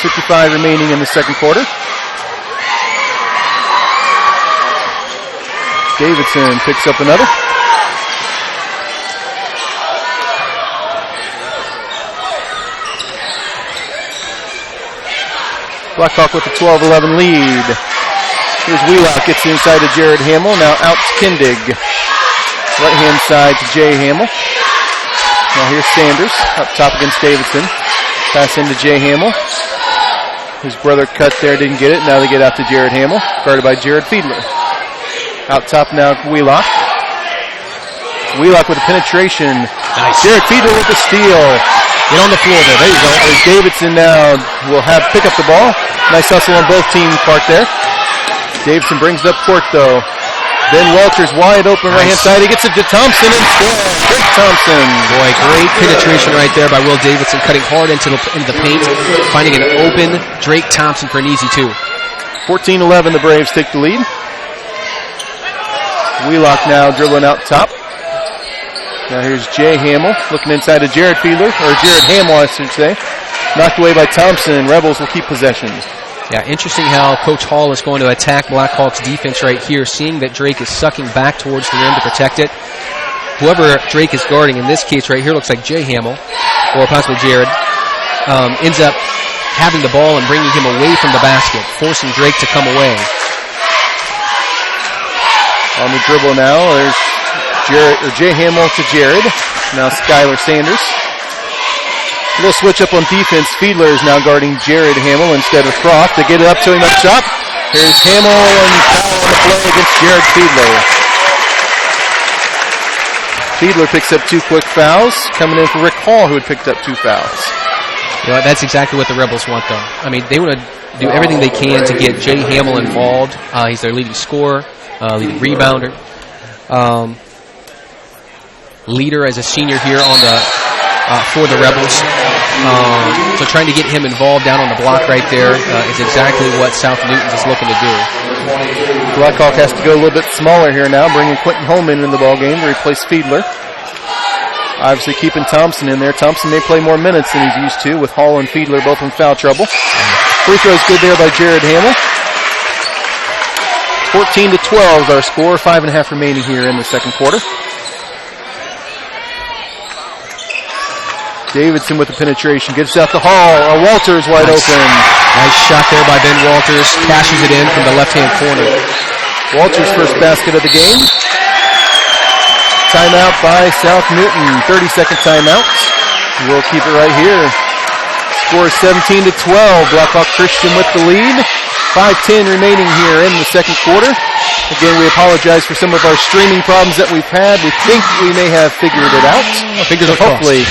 6:55 remaining in the second quarter. Davidson picks up another. Blackhawk with a 12-11 lead. Here's Wheelock, gets inside to Jared Hamill. Now out to Kindig. Right-hand side to Jay Hamill. Now here's Sanders, up top against Davidson. Pass into Jay Hamill. His brother cut there, didn't get it. Now they get out to Jared Hamill, guarded by Jared Fiedler. Out top now, Wheelock. Wheelock with a penetration. Nice. Jared Fiedler with the steal. Get on the floor there. There you go. As Davidson now will pick up the ball. Nice hustle on both teams' part there. Davidson brings it up court though. Ben Walters wide open right-hand side. He gets it to Thompson and scores. Drake Thompson. Boy, great penetration right there by Will Davidson, cutting hard into the paint, finding an open Drake Thompson for an easy two. 14-11, the Braves take the lead. Wheelock now dribbling out top. Now here's Jay Hamill looking inside to Jared Fiedler, or Jared Hamill, I should say. Knocked away by Thompson. Rebels will keep possession. Yeah, interesting how Coach Hall is going to attack Blackhawks defense right here, seeing that Drake is sucking back towards the rim to protect it. Whoever Drake is guarding, in this case right here, looks like Jay Hamill, or possibly Jared, ends up having the ball and bringing him away from the basket, forcing Drake to come away. On the dribble now, there's Jay Hamill to Jared. Now Skylar Sanders. A little switch up on defense. Fiedler is now guarding Jared Hamill instead of Croft. To get it up to him up top. Here's Hamill and foul on the play against Jared Fiedler. Fiedler picks up 2 quick fouls. Coming in for Rick Hall, who had picked up 2 fouls. You know, that's exactly what the Rebels want, though. I mean, they want to do everything they can to get Jay Hamill involved. He's their leading scorer, leading rebounder. Leader as a senior here on the for the Rebels. So trying to get him involved down on the block right there is exactly what South Newton's is looking to do. Blackhawk has to go a little bit smaller here now, bringing Quentin Holman in the ball game to replace Fiedler. Obviously keeping Thompson in there. Thompson may play more minutes than he's used to, with Hall and Fiedler both in foul trouble. Free throw's good there by Jared Hamill. 14-12 is our score. 5.5 remaining here in the second quarter. Davidson with the penetration. Gives out to Hall. Walters wide open. Nice shot there by Ben Walters. Cashes it in from the left-hand corner. Walters' first basket of the game. Timeout by South Newton. 30-second timeout. We'll keep it right here. Score is 17-12. Blackhawk Christian with the lead. 5:10 remaining here in the second quarter. Again, we apologize for some of our streaming problems that we've had. We think we may have figured it out. Hopefully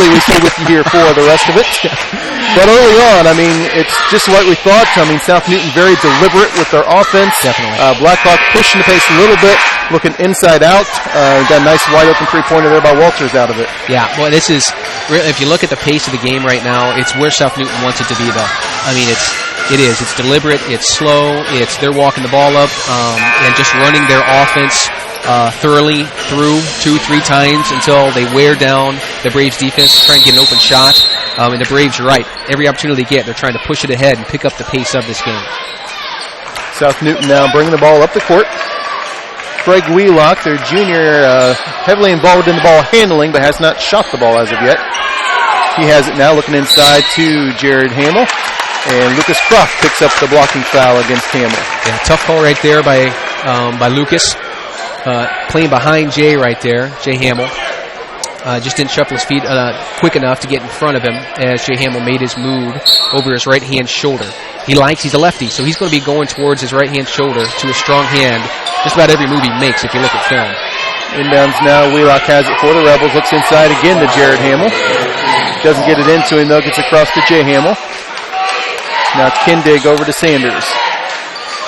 we stay with you here for the rest of it. But early on, I mean, it's just what we thought. I mean, South Newton very deliberate with their offense. Definitely. Blackhawk pushing the pace a little bit, looking inside out. Got a nice wide open three-pointer there by Walters out of it. Yeah, well, this is, if you look at the pace of the game right now, it's where South Newton wants it to be, though. I mean, it is. It's deliberate. It's slow. They're walking the ball up and just running their offense thoroughly through 2-3 times until they wear down the Braves defense, trying to get an open shot. And the Braves, you're right. Every opportunity they get, they're trying to push it ahead and pick up the pace of this game. South Newton now bringing the ball up the court. Craig Wheelock, their junior, heavily involved in the ball handling, but has not shot the ball as of yet. He has it now, looking inside to Jared Hamill. And Lucas Croft picks up the blocking foul against Hamill. Yeah, tough call right there by Lucas. Playing behind Jay right there, Jay Hamill. Just didn't shuffle his feet quick enough to get in front of him as Jay Hamill made his move over his right-hand shoulder. He's a lefty, so he's going to be going towards his right-hand shoulder to a strong hand just about every move he makes if you look at film. Inbounds now, Wheelock has it for the Rebels. Looks inside again to Jared Hamill. Doesn't get it into him, though. Gets across to Jay Hamill. Now Kindig over to Sanders.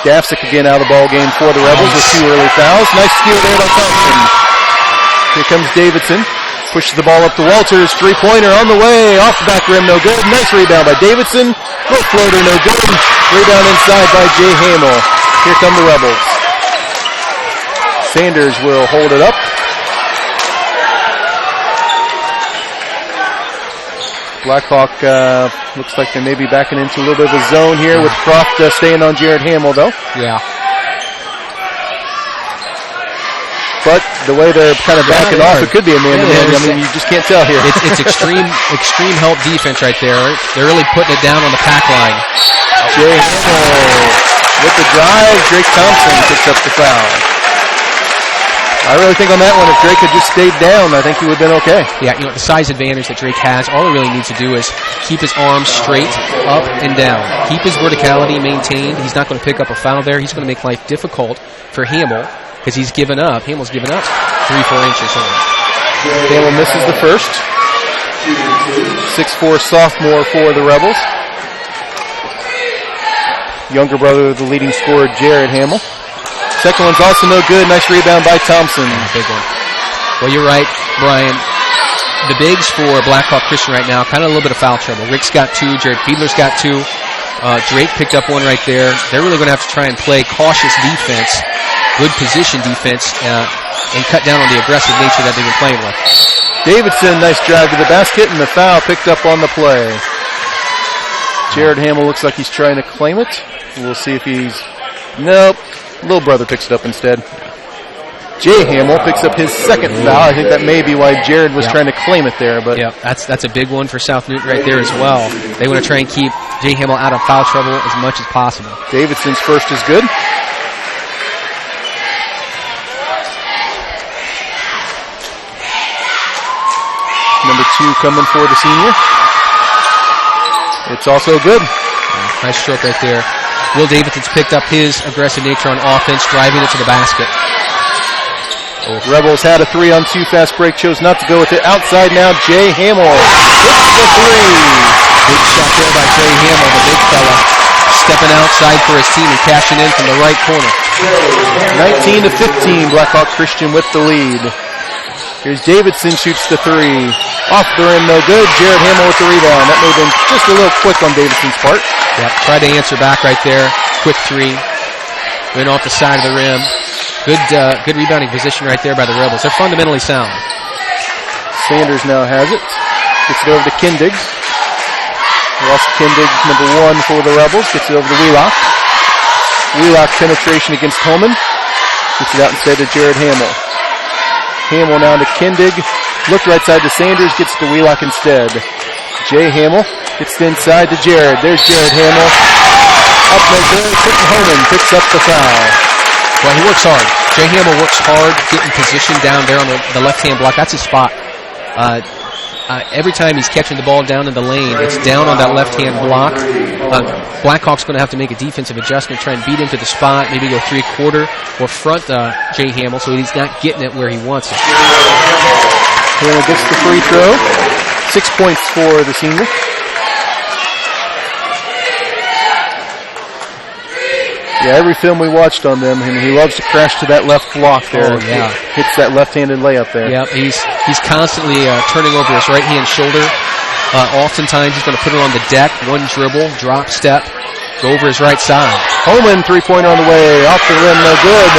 Dafsick again out of the ball game for the Rebels with 2 early fouls. Nice steal there by Thompson. Here comes Davidson. Pushes the ball up to Walters. 3-pointer on the way. Off the back rim, no good. Nice rebound by Davidson. Low floater, no good. Rebound inside by Jay Hamill. Here come the Rebels. Sanders will hold it up. Blackhawk looks like they may be backing into a little bit of a zone here with Croft staying on Jared Hamill, though. Yeah. But the way they're kind of backing off, it could be a man-to-man. I mean, you just can't tell here. It's extreme help defense right there. They're really putting it down on the pack line. Jay Hamill with the drive. Drake Thompson picks up the foul. I really think on that one, if Drake had just stayed down, I think he would have been okay. Yeah, the size advantage that Drake has, all he really needs to do is keep his arms straight, up and down. Keep his verticality maintained. He's not going to pick up a foul there. He's going to make life difficult for Hamill because he's given up. Hamill's given up 3-4 inches here. Hamill misses the first. 6'4" sophomore for the Rebels. Younger brother of the leading scorer, Jared Hamill. Second one's also no good. Nice rebound by Thompson. Big one. Well, you're right, Brian. The bigs for Blackhawk Christian right now, kind of a little bit of foul trouble. Rick's got 2. Jared Fiedler's got 2. Drake picked up 1 right there. They're really going to have to try and play cautious defense, good position defense, and cut down on the aggressive nature that they've been playing with. Davidson, nice drive to the basket, and the foul picked up on the play. Jared Hamill looks like he's trying to claim it. We'll see if he's... Nope. Little brother picks it up instead. Jay Hamill picks up his second foul. I think that may be why Jared was trying to claim it there. But that's a big one for South Newton right there as well. They want to try and keep Jay Hamill out of foul trouble as much as possible. Davidson's first is good. Number 2 coming for the senior. It's also good. Nice stroke right there. Will Davidson's picked up his aggressive nature on offense, driving it to the basket. Rebels had a 3-on-2 fast break, chose not to go with it. Outside now, Jay Hamill hits the 3. Big shot there by Jay Hamill, the big fella, stepping outside for his team and cashing in from the right corner. 19-15, Blackhawk Christian with the lead. Here's Davidson, shoots the 3. Off the rim, no good. Jared Hamill with the rebound. That may have been just a little quick on Davidson's part. Yeah, tried to answer back right there. Quick 3. Went off the side of the rim. Good rebounding position right there by the Rebels. They're fundamentally sound. Sanders now has it. Gets it over to Kindig. Ross Kindig, number 1 for the Rebels. Gets it over to Wheelock. Wheelock penetration against Holman. Gets it out instead to Jared Hamill. Hamill now to Kindig. Looked right side to Sanders. Gets to Wheelock instead. Jay Hamill gets inside to Jared. There's Jared Hamill. Up no good. Quentin Holman picks up the foul. Well, he works hard. Jay Hamill works hard, getting positioned down there on the left-hand block. That's his spot. Every time he's catching the ball down in the lane, it's down on that left-hand block. Blackhawk's going to have to make a defensive adjustment, try and beat him to the spot, maybe go 3/4 or front Jay Hamill so he's not getting it where he wants it. Hamill gets the free throw. 6 points for the senior. Yeah, every film we watched on them, he loves to crash to that left block there. Oh, yeah. Hits that left-handed layup there. Yeah, he's constantly turning over his right-hand shoulder. Oftentimes he's going to put it on the deck, one dribble, drop step, go over his right side. Holman, 3-pointer on the way, off the rim, no good.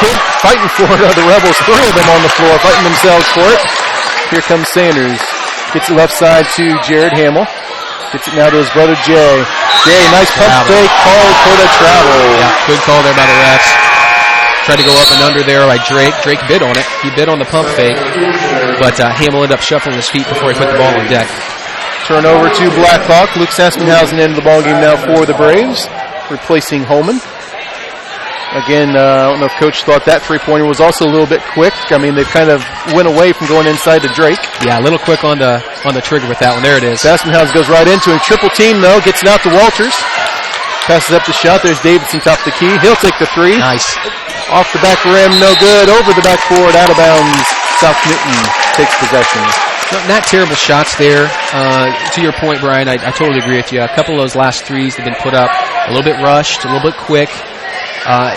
Kid fighting for it, the Rebels throw them on the floor, fighting themselves for it. Here comes Sanders. Gets it left side to Jared Hamill. Gets it now to his brother Jay. Jay, nice pump fake, called for the travel. Yeah, good call there by the refs. Tried to go up and under there by Drake. Drake bid on it. He bid on the pump fake. But Hamill ended up shuffling his feet before he put the ball on deck. Turnover to Blackhawk. Luke Saspenhausen into the ballgame now for the Braves, replacing Holman. Again, I don't know if Coach thought that 3-pointer was also a little bit quick. I mean, they kind of went away from going inside to Drake. Yeah, a little quick on the trigger with that one. There it is. Saspenhausen goes right into him. Triple team, though. Gets it out to Walters. Passes up the shot. There's Davidson top the key. He'll take the 3. Nice. Off the back rim, no good. Over the backboard, out of bounds. South Newton takes possession. Not terrible shots there. To your point, Brian, I totally agree with you. A couple of those last 3s have been put up a little bit rushed, a little bit quick.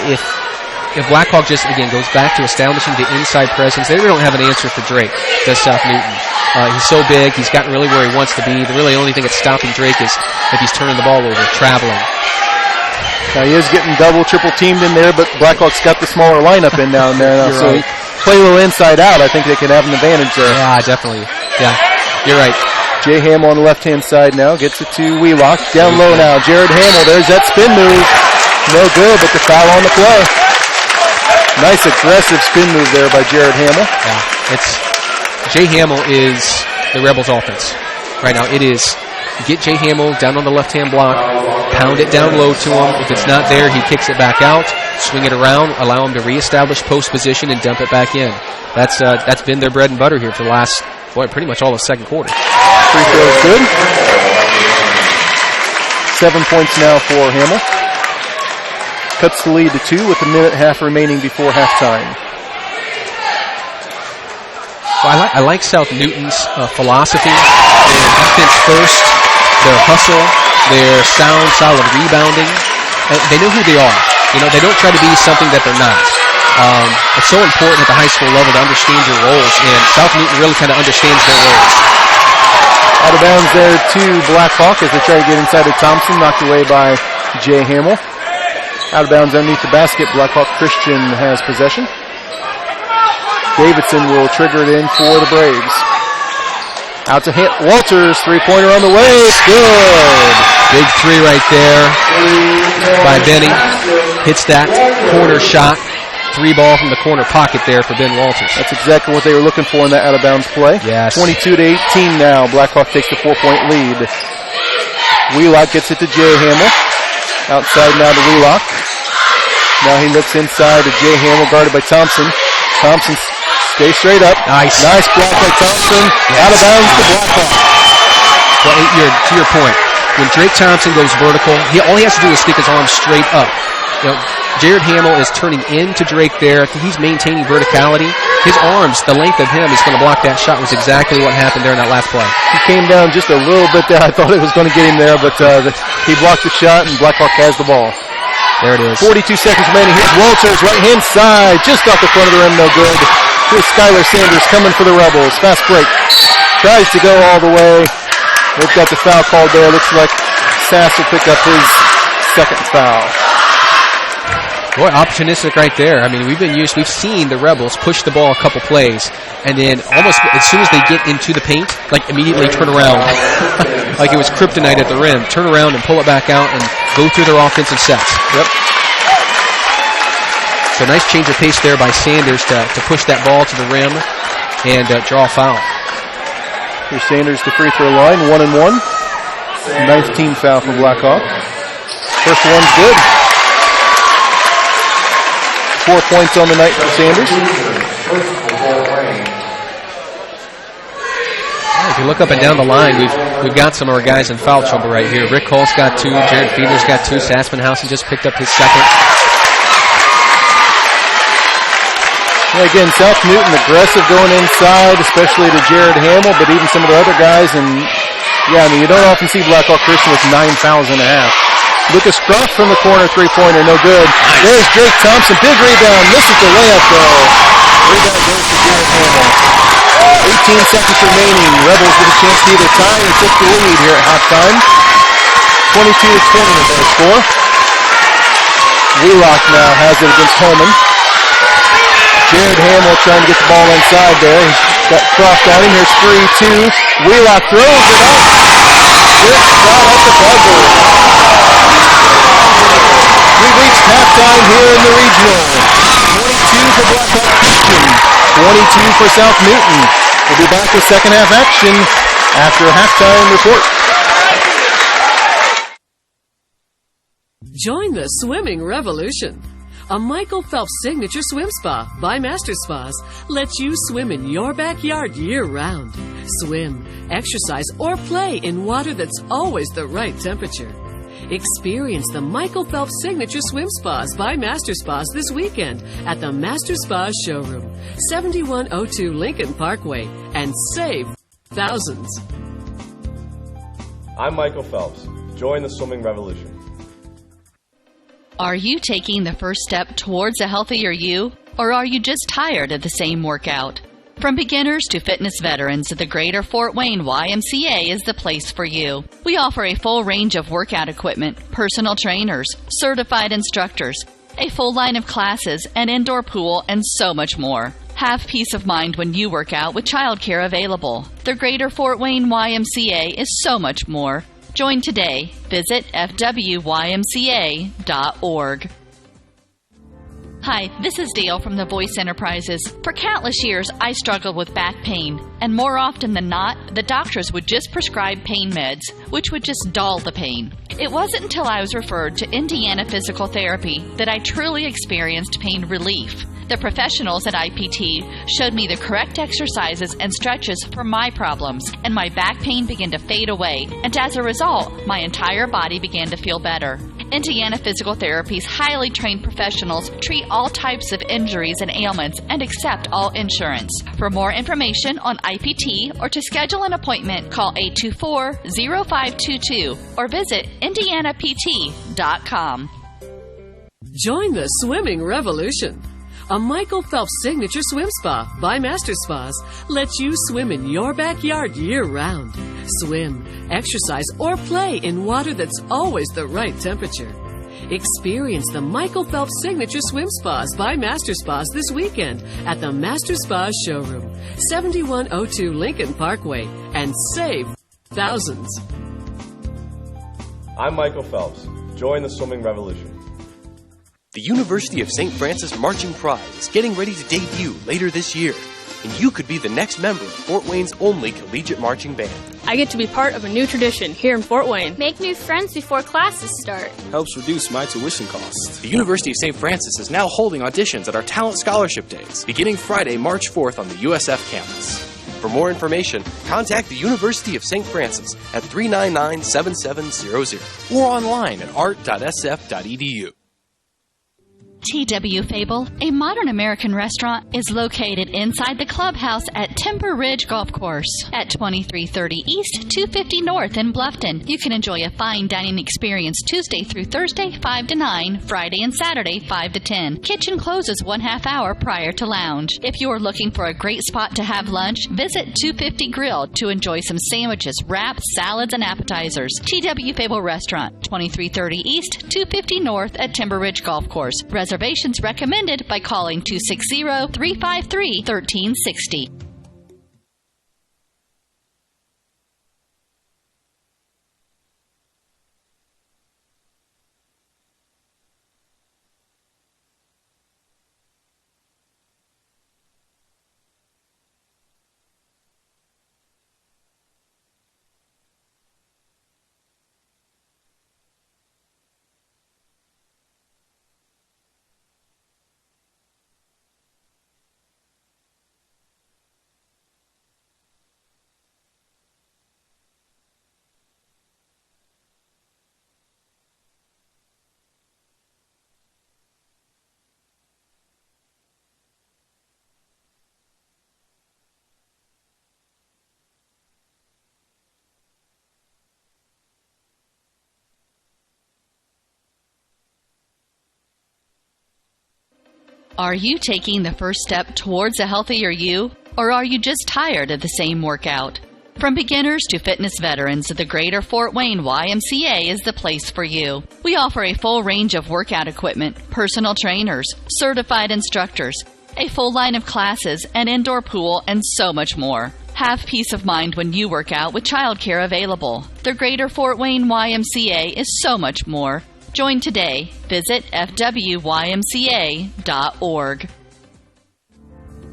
If Blackhawk just, again, goes back to establishing the inside presence, they really don't have an answer for Drake, does South Newton. He's so big, he's gotten really where he wants to be. The really only thing that's stopping Drake is if he's turning the ball over, traveling. Now he is getting double, triple teamed in there, but Blackhawk's got the smaller lineup in down there now. So right. Play a little inside out, I think they can have an advantage there. Yeah, definitely. Yeah, you're right. Jay Hamill on the left-hand side now. Gets it to Wheelock. Down low now. Jared Hamill. There's that spin move. No good, but the foul on the play. Nice aggressive spin move there by Jared Hamill. Yeah, Jay Hamill is the Rebels offense right now. It is get Jay Hamill down on the left-hand block, pound it down low to him. If it's not there, he kicks it back out, swing it around, allow him to reestablish post position and dump it back in. That's been their bread and butter here for the last, pretty much all the second quarter. Free throw is good. 7 points now for Hamill. Cuts the lead to 2 with a minute and a half remaining before halftime. Well, I like South Newton's philosophy. Their defense first, their hustle, their sound, solid rebounding. They know who they are. They don't try to be something that they're not. It's so important at the high school level to understand your roles, and South Newton really kind of understands their roles. Out of bounds there to Blackhawk as they try to get inside of Thompson, knocked away by Jay Hamill. Out of bounds underneath the basket, Blackhawk Christian has possession. Davidson will trigger it in for the Braves. Out to Walters, three-pointer on the way. It's good. Big three right there by Benny. Hits that corner shot. Three ball from the corner pocket there for Ben Walters. That's exactly what they were looking for in that out-of-bounds play. Yes. 22-18 now. Blackhawk takes the 4-point lead. Wheelock gets it to Jay Hamill. Outside now to Wheelock. Now he looks inside to Jay Hamill, guarded by Thompson. Thompson stays straight up. Nice block by Thompson. Yes. Out of bounds to Blackhawk. Well, to your point, when Drake Thompson goes vertical, all he has to do is stick his arms straight up. Jared Hamill is turning into Drake there. He's maintaining verticality. His arms, the length of him, is going to block that shot, was exactly what happened there in that last play. He came down just a little bit there. I thought it was going to get him there, but he blocked the shot, and Blackhawk has the ball. There it is. 42 seconds remaining. Here's Walters, right-hand side, just off the front of the rim, no good. Here's Skylar Sanders coming for the Rebels. Fast break. Tries to go all the way. They've got the foul called there. Looks like Sass will pick up his second foul. Boy, opportunistic right there. We've seen the Rebels push the ball a couple plays, and then almost as soon as they get into the paint, immediately turn around. Like it was kryptonite at the rim. Turn around and pull it back out and go through their offensive sets. Yep. So nice change of pace there by Sanders to push that ball to the rim and draw a foul. Here's Sanders to free throw line, 1-1. Ninth team foul for Blackhawk. First one's good. 4 points on the night for Sanders. If you look up and down the line, we've got some of our guys in foul trouble right here. Rick Hull's got 2, Jared Fiedler's got 2, Saspenhausen just picked up his second. Yeah, again, South Newton aggressive going inside, especially to Jared Hamill, but even some of the other guys. And you don't often see Blackhawk Christian with 9 fouls and a half. Lucas Croft from the corner, three-pointer, no good. Nice. There's Drake Thompson, big rebound, misses the layup though. Rebound goes to Jared Hamill. 18 seconds remaining. Rebels with a chance to either tie or take the lead here at halftime. 22-20 is their score. Wheelock now has it against Holman. Jared Hamill trying to get the ball inside there. He's got Croft on him. Here's 3-2. Wheelock throws it up. Good shot at the buzzer. We've reached halftime here in the regional. 22 for Blackhawk Christian. 22 for South Newton. We'll be back with second half action after a halftime report. Join the swimming revolution. A Michael Phelps signature swim spa by Master Spas lets you swim in your backyard year-round. Swim, exercise, or play in water that's always the right temperature. Experience the Michael Phelps signature swim spas by Master Spas this weekend at the Master Spas showroom, 7102 Lincoln Parkway, and save thousands. I'm Michael Phelps. Join the swimming revolution. Are you taking the first step towards a healthier you, or are you just tired of the same workout? From beginners to fitness veterans, the Greater Fort Wayne YMCA is the place for you. We offer a full range of workout equipment, personal trainers, certified instructors, a full line of classes, an indoor pool, and so much more. Have peace of mind when you work out with childcare available. The Greater Fort Wayne YMCA is so much more. Join today. Visit fwymca.org. Hi, this is Dale from the Voice Enterprises. For countless years, I struggled with back pain, and more often than not, the doctors would just prescribe pain meds, which would just dull the pain. It wasn't until I was referred to Indiana Physical Therapy that I truly experienced pain relief. The professionals at IPT showed me the correct exercises and stretches for my problems, and my back pain began to fade away, and as a result, my entire body began to feel better. Indiana Physical Therapy's highly trained professionals treat all types of injuries and ailments and accept all insurance. For more information on IPT or to schedule an appointment, call 824-0522 or visit indianapt.com. Join the swimming revolution. A Michael Phelps signature swim spa by Master Spas lets you swim in your backyard year-round. Swim, exercise, or play in water that's always the right temperature. Experience the Michael Phelps signature swim spas by Master Spas this weekend at the Master Spas showroom, 7102 Lincoln Parkway, and save thousands. I'm Michael Phelps. Join the swimming revolution. The University of St. Francis Marching Pride is getting ready to debut later this year, and you could be the next member of Fort Wayne's only collegiate marching band. I get to be part of a new tradition here in Fort Wayne. Make new friends before classes start. Helps reduce my tuition costs. The University of St. Francis is now holding auditions at our Talent Scholarship Days, beginning Friday, March 4th on the USF campus. For more information, contact the University of St. Francis at 399-7700 or online at art.sf.edu. TW Fable, a modern American restaurant, is located inside the clubhouse at Timber Ridge Golf Course at 2330 East, 250 North in Bluffton. You can enjoy a fine dining experience Tuesday through Thursday, 5 to 9, Friday and Saturday, 5 to 10. Kitchen closes 1/2 hour prior to lounge. If you are looking for a great spot to have lunch, visit 250 Grill to enjoy some sandwiches, wraps, salads, and appetizers. TW Fable Restaurant, 2330 East, 250 North at Timber Ridge Golf Course. Reservations recommended by calling 260-353-1360. Are you taking the first step towards a healthier you, or are you just tired of the same workout? From beginners to fitness veterans, the Greater Fort Wayne YMCA is the place for you. We offer a full range of workout equipment, personal trainers, certified instructors, a full line of classes, an indoor pool, and so much more. Have peace of mind when you work out with childcare available. The Greater Fort Wayne YMCA is so much more. Join today. Visit fwymca.org.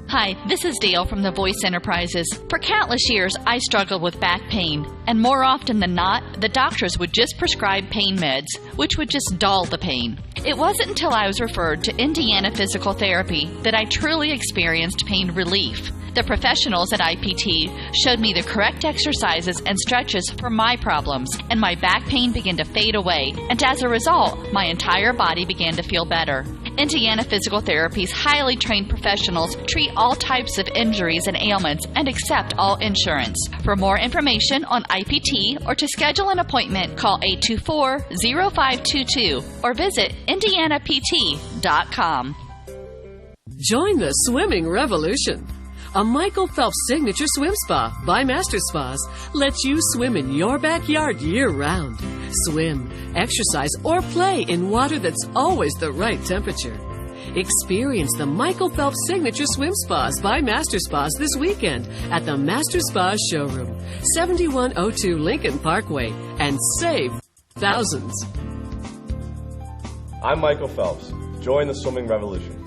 Hi, this is Dale from the Voice Enterprises. For countless years, I struggled with back pain, and more often than not, the doctors would just prescribe pain meds, which would just dull the pain. It wasn't until I was referred to Indiana Physical Therapy that I truly experienced pain relief. The professionals at IPT showed me the correct exercises and stretches for my problems, and my back pain began to fade away, and as a result, my entire body began to feel better. Indiana Physical Therapy's highly trained professionals treat all types of injuries and ailments and accept all insurance. For more information on IPT or to schedule an appointment, call 824-0522 or visit indianapt.com. Join the swimming revolution. A Michael Phelps signature swim spa by Master Spas lets you swim in your backyard year-round. Swim, exercise, or play in water that's always the right temperature. Experience the Michael Phelps Signature Swim Spas by Master Spas this weekend at the Master Spas Showroom, 7102 Lincoln Parkway, and save thousands. I'm Michael Phelps. Join the swimming revolution.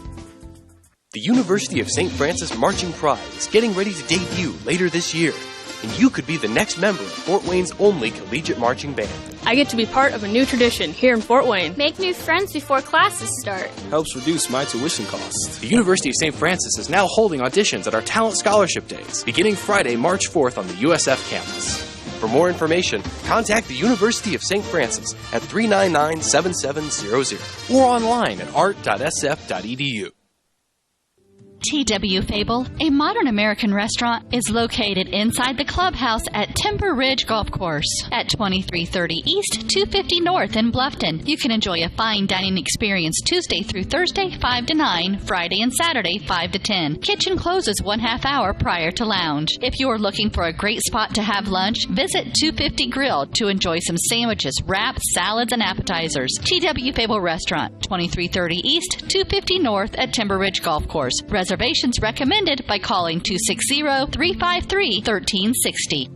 The University of St. Francis Marching Pride is getting ready to debut later this year, and you could be the next member of Fort Wayne's only collegiate marching band. I get to be part of a new tradition here in Fort Wayne. Make new friends before classes start. Helps reduce my tuition costs. The University of St. Francis is now holding auditions at our Talent Scholarship Days, beginning Friday, March 4th on the USF campus. For more information, contact the University of St. Francis at 399-7700 or online at art.sf.edu. TW Fable, a modern American restaurant, is located inside the clubhouse at Timber Ridge Golf Course at 2330 East, 250 North in Bluffton. You can enjoy a fine dining experience Tuesday through Thursday, 5 to 9, Friday and Saturday, 5 to 10. Kitchen closes 1/2 hour prior to lounge. If you are looking for a great spot to have lunch, visit 250 Grill to enjoy some sandwiches, wraps, salads, and appetizers. TW Fable Restaurant, 2330 East, 250 North at Timber Ridge Golf Course. Reservations recommended by calling 260-353-1360.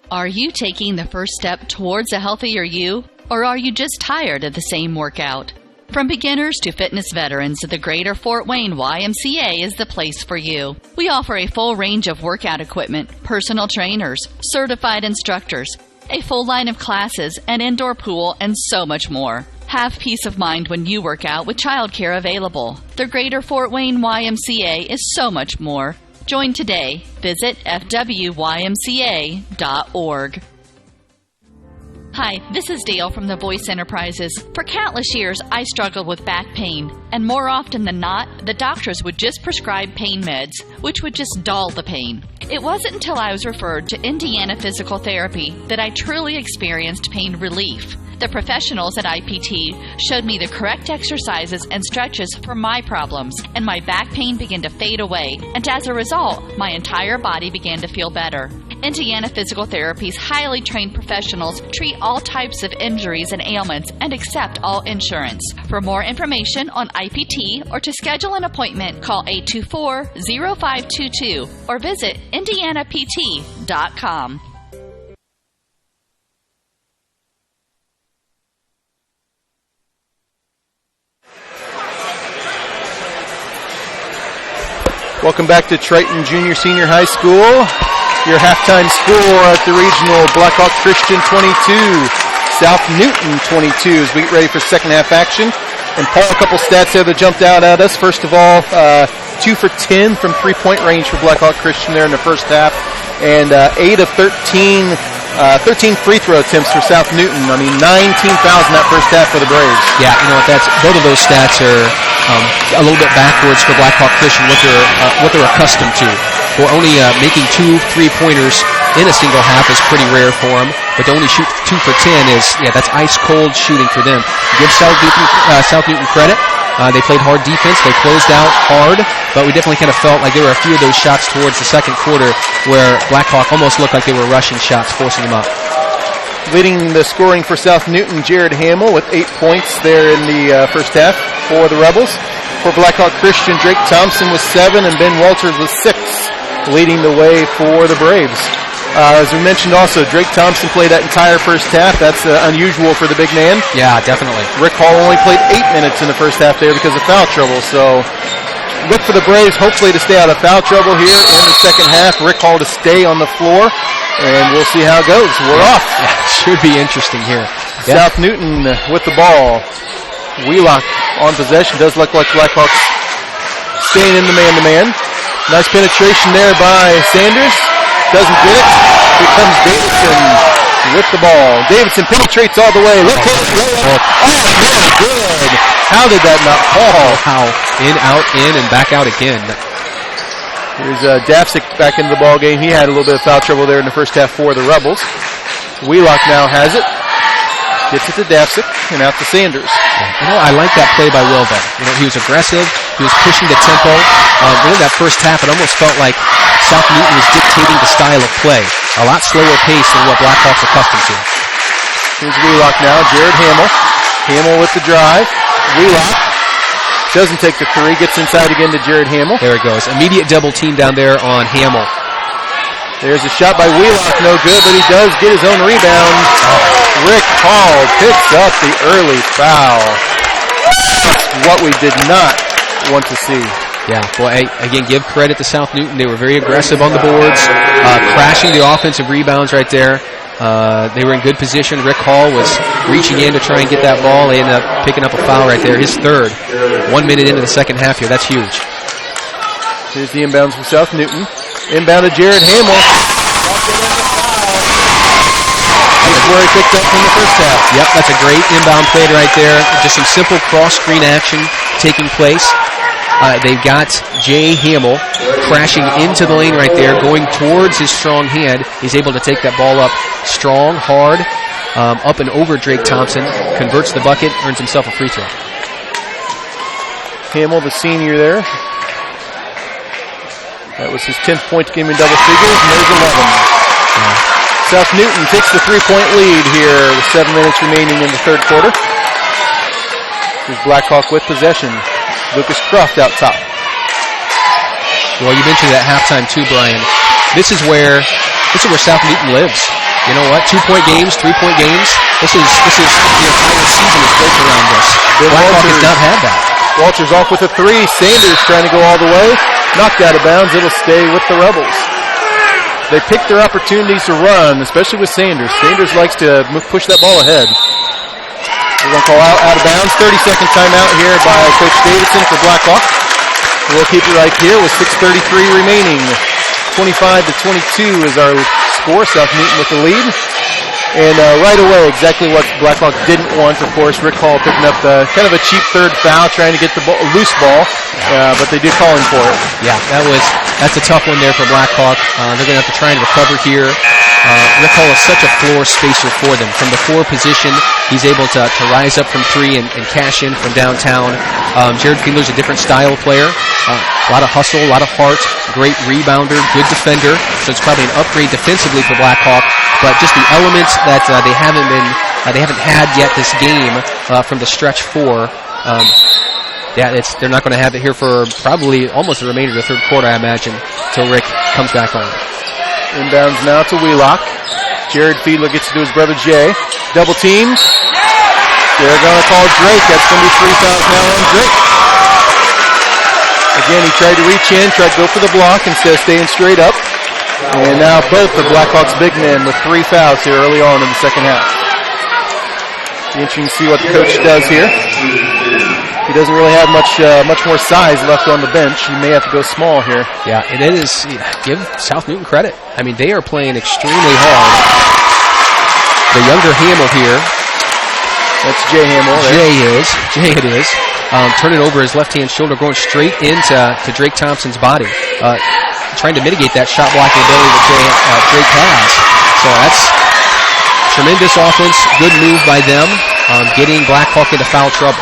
Are you taking the first step towards a healthier you, or are you just tired of the same workout? From beginners to fitness veterans, the Greater Fort Wayne YMCA is the place for you. We offer a full range of workout equipment, personal trainers, certified instructors, a full line of classes, an indoor pool, and so much more. Have peace of mind when you work out with childcare available. The Greater Fort Wayne YMCA is so much more. Join today. Visit fwymca.org. Hi, this is Dale from the Voice Enterprises. For countless years, I struggled with back pain, and more often than not, the doctors would just prescribe pain meds, which would just dull the pain. It wasn't until I was referred to Indiana Physical Therapy that I truly experienced pain relief. The professionals at IPT showed me the correct exercises and stretches for my problems, and my back pain began to fade away, and as a result, my entire body began to feel better. Indiana Physical Therapy's highly trained professionals treat all types of injuries and ailments and accept all insurance. For more information on IPT or to schedule an appointment, call 824-0522 or visit indianapt.com. Welcome back to Triton Junior Senior High School. Your halftime score at the regional: Blackahwk Christian 22, South Newton 22. As we get ready for second half action. And Paul, a couple stats there that jumped out at us. First of all, 2 for 10 from three-point range for Blackahwk Christian there in the first half, and 8 of 13 free throw attempts for South Newton. I mean, 19 fouls in that first half for the Braves. Yeah, you know what? Both of those stats are a little bit backwards for Blackahwk Christian, what they're accustomed to. Well, only making 2 3-pointers in a single half is pretty rare for them, but to only shoot 2 for 10 that's ice cold shooting for them. Give South Newton credit. They played hard defense. They closed out hard, but we definitely kind of felt like there were a few of those shots towards the second quarter where Blackahwk almost looked like they were rushing shots, forcing them up. Leading the scoring for South Newton, Jared Hamill with 8 points there in the first half for the Rebels. For Blackahwk Christian, Drake Thompson with 7 and Ben Walters with 6, leading the way for the Braves. As we mentioned also, Drake Thompson played that entire first half. That's unusual for the big man. Yeah, definitely. Rick Hall only played 8 minutes in the first half there because of foul trouble. So look for the Braves hopefully to stay out of foul trouble here in the second half. Rick Hall to stay on the floor, and we'll see how it goes. We're off. Yeah, should be interesting here. South Newton with the ball. Wheelock on possession. Does look like Blackhawks staying in the man-to-man. Nice penetration there by Sanders. Doesn't get it. Here comes Davidson with the ball. Davidson penetrates all the way. Look at it. Oh, no, good. How did that not fall? How? In, out, in, and back out again. Here's Dafsick back into the ball game. He had a little bit of foul trouble there in the first half for the Rebels. Wheelock now has it. Gets it to Dafsick and out to Sanders. You know, I like that play by Will there. You know, he was aggressive. He was pushing the tempo. In that first half, it almost felt like South Newton was dictating the style of play. a lot slower pace than what Blackhawk's accustomed to. Here's Wheelock now. Jared Hamill. Hamill with the drive. Wheelock doesn't take the three. Gets inside again to Jared Hamill. There it goes. Immediate double team down there on Hamill. There's a shot by Wheelock. No good, but he does get his own rebound. Rick Hall picks up the early foul. That's what we did not want to see. Yeah, boy, again, give credit to South Newton. They were very aggressive on the boards, crashing the offensive rebounds right there. They were in good position. Rick Hall was reaching in to try and get that ball. They ended up picking up a foul right there, his third. 1 minute into the second half here. That's huge. Here's the inbounds from South Newton. Inbound to Jared Hamill. That's where he picked up from the first half. Yep, that's a great inbound play right there. Just some simple cross-screen action taking place. They've got Jay Hamill crashing into the lane right there, going towards his strong hand. He's able to take that ball up strong, hard, up and over Drake Thompson, converts the bucket, earns himself a free throw. Hamill, the senior there. That was his 10th point game in double figures, and there's 11. South Newton takes the 3-point lead here with 7 minutes remaining in the third quarter. Here's Blackhawk with possession. Lucas Croft out top. Well, you mentioned at halftime too, Brian. This is where South Newton lives. You know what? 2-point games, 3-point games. This is the entire season is built around this. Blackhawk has not had that. Walters off with a three. Sanders trying to go all the way. Knocked out of bounds. It'll stay with the Rebels. They pick their opportunities to run, especially with Sanders. Sanders likes to push that ball ahead. We're going to call out of bounds. 30-second timeout here by Coach Davidson for Blackhawk. We'll keep it right here with 6:33 remaining. 25-22 is our score. South Newton with the lead. And right away, exactly what Blackhawk didn't want, of course, Rick Hall picking up kind of a cheap third foul, trying to get the loose ball, but they did call him for it. Yeah, that's a tough one there for Blackhawk. They're going to have to try and recover here. Rick Hall is such a floor spacer for them. From the 4 position, he's able to rise up from 3 and cash in from downtown. Jared Fiedler's a different style player. A lot of hustle, a lot of heart, great rebounder, good defender. So it's probably an upgrade defensively for Blackhawk. But just the elements that they haven't had yet this game from the stretch 4. They're not going to have it here for probably almost the remainder of the third quarter, I imagine, till Rick comes back on. Inbounds now to Wheelock. Jared Fiedler gets to his brother Jay. Double teams. They're going to call Drake. That's going to be 3 fouls now on Drake. Again, he tried to reach in, tried to go for the block instead of staying straight up. And now both of Blackhawks big men with 3 fouls here early on in the second half. Be interesting to see what the coach does here. He doesn't really have much more size left on the bench. He may have to go small here. Yeah, and it is. Give South Newton credit. I mean, they are playing extremely hard. The younger Hamill here. That's Jay Hamill. Jay it is. Turning over his left-hand shoulder, going straight into Drake Thompson's body. Trying to mitigate that shot blocking ability that Drake has. So that's tremendous offense. Good move by them, getting Blackhawk into foul trouble.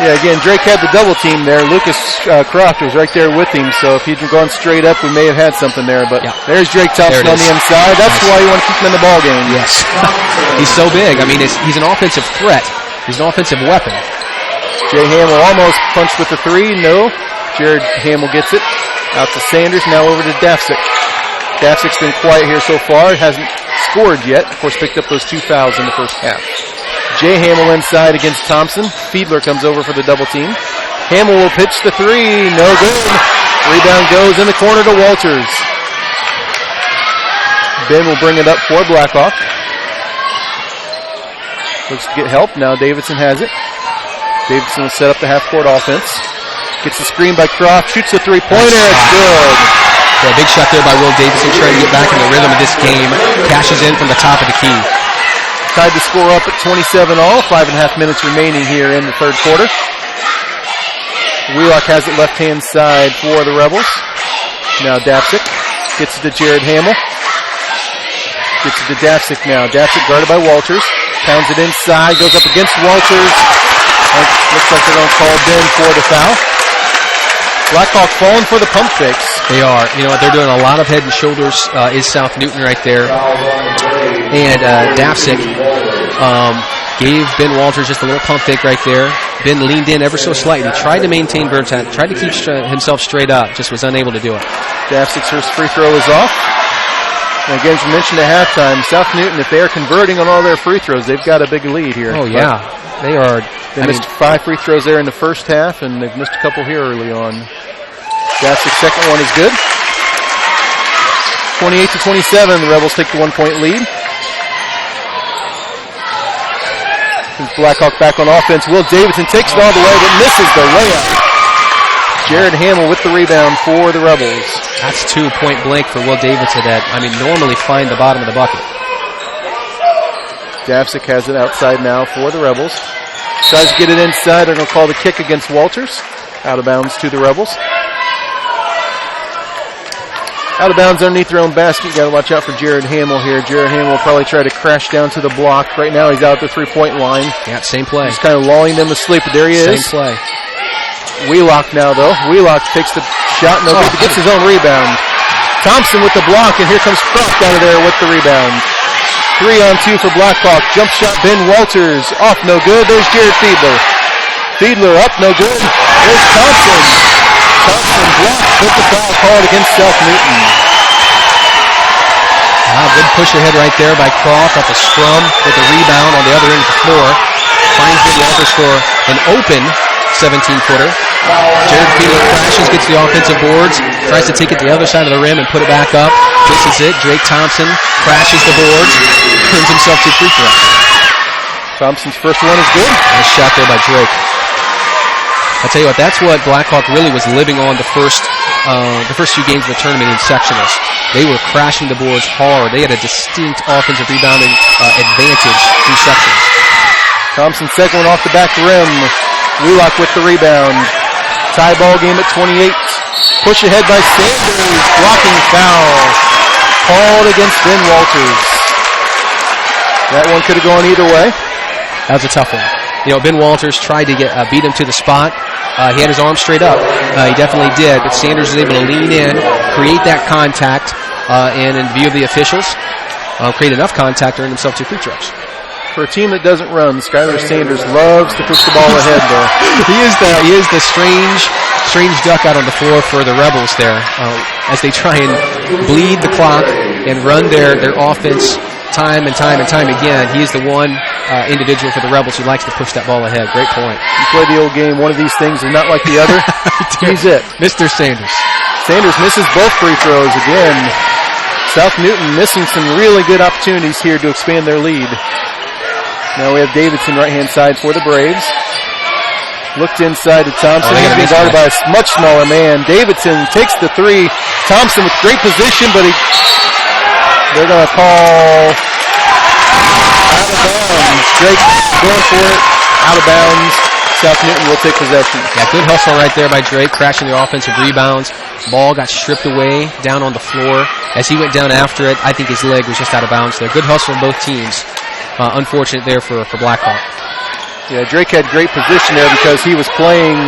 Yeah, again, Drake had the double team there. Lucas Croft was right there with him, so if he'd gone straight up, we may have had something there. But there's Drake Thompson on the inside. That's why you want to keep him in the ball game. Yes. He's so big. I mean, he's an offensive threat. He's an offensive weapon. Jay Hamill almost punched with the 3. No. Jared Hamill gets it. Out to Sanders, now over to Dafsick. Dafsick's been quiet here so far. Hasn't scored yet. Of course, picked up those 2 fouls in the first half. Jay Hamill inside against Thompson. Fiedler comes over for the double team. Hamill will pitch the 3. No good. Rebound goes in the corner to Walters. Ben will bring it up for Blackhawk. Looks to get help. Now Davidson has it. Davidson will set up the half-court offense. Gets the screen by Croft. Shoots the 3-pointer. It's good. Yeah, big shot there by Will Davidson, trying to get back in the rhythm of this game. Cashes in from the top of the key. Tied the score up at 27 all. 5.5 minutes remaining here in the third quarter. Wheelock has it left-hand side for the Rebels. Now Dafsick gets it to Jared Hamill. Gets it to Dafsick now. Dafsick guarded by Walters. Pounds it inside. Goes up against Walters. Looks like they're going to call Ben for the foul. Blackhawk falling for the pump fakes. They are. You know what? They're doing a lot of head and shoulders. Is South Newton right there. And Dafsick gave Ben Walters just a little pump fake right there. Ben leaned in ever so slightly. Tried to maintain Burnside. Tried to keep himself straight up. Just was unable to do it. Dafsick's first free throw is off. And again, as we mentioned at halftime, South Newton, if they are converting on all their free throws, they've got a big lead here. Oh, yeah. They are. They missed 5 free throws there in the first half, and they've missed a couple here early on. Dafsick's second one is good. 28-27, the Rebels take the 1-point lead. Blackhawk back on offense. Will Davidson takes it all the way, but misses the layup. Jared Hamill with the rebound for the Rebels. That's 2 point blank for Will Davidson that, normally find the bottom of the bucket. Dafsick has it outside now for the Rebels. Tries to get it inside. They're going to call the kick against Walters. Out of bounds to the Rebels. Out of bounds underneath their own basket. You got to watch out for Jared Hamill here. Jared Hamill will probably try to crash down to the block. Right now he's out at the 3-point line. Yeah, same play. He's kind of lulling them to sleep, but there he is. Same play. Wheelock now, though. Wheelock takes the shot, no good, but gets his own rebound. Thompson with the block, and here comes Croft out of there with the rebound. 3-on-2 for Blackhawk. Jump shot, Ben Walters. Off, no good. There's Jared Fiedler. Fiedler up, no good. There's Thompson. Thompson blocked, but the foul called against South Newton. Good push ahead right there by Croft off the scrum with the rebound on the other end of the floor. Finds Ben Walters for an open 17-footer. Jared Fiedler crashes, gets the offensive boards, tries to take it to the other side of the rim and put it back up. Misses it. Drake Thompson crashes the boards, turns himself to free throw. Thompson's first one is good. Nice shot there by Drake. I tell you what, that's what Blackhawk really was living on the first few games of the tournament in sectionals. They were crashing the boards hard. They had a distinct offensive rebounding advantage through sections. Thompson's second one off the back rim. Wheelock with the rebound. Tie ball game at 28. Push ahead by Sanders. Blocking foul. Called against Ben Walters. That one could have gone either way. That was a tough one. Ben Walters tried to beat him to the spot. He had his arm straight up. He definitely did, but Sanders was able to lean in, create that contact, and in view of the officials, create enough contact to earn himself 2 free throws. For a team that doesn't run, Skylar Sanders loves to push the ball ahead, though. He is the strange duck out on the floor for the Rebels there, as they try and bleed the clock and run their offense time and time again. He is the one individual for the Rebels who likes to push that ball ahead. Great point. You play the old game, one of these things is not like the other. He's it. Mr. Sanders. Sanders misses both free throws again. South Newton missing some really good opportunities here to expand their lead. Now we have Davidson right-hand side for the Braves. Looked inside to Thompson. He's being guarded by a much smaller man. Davidson takes the 3. Thompson with great position, but they're going to call out of bounds. Drake going for it. Out of bounds. South Newton will take possession. Yeah, good hustle right there by Drake, crashing the offensive rebounds. Ball got stripped away down on the floor. As he went down after it, I think his leg was just out of bounds there. Good hustle on both teams. Unfortunate there for Blackhawk. Yeah, Drake had great position there because he was playing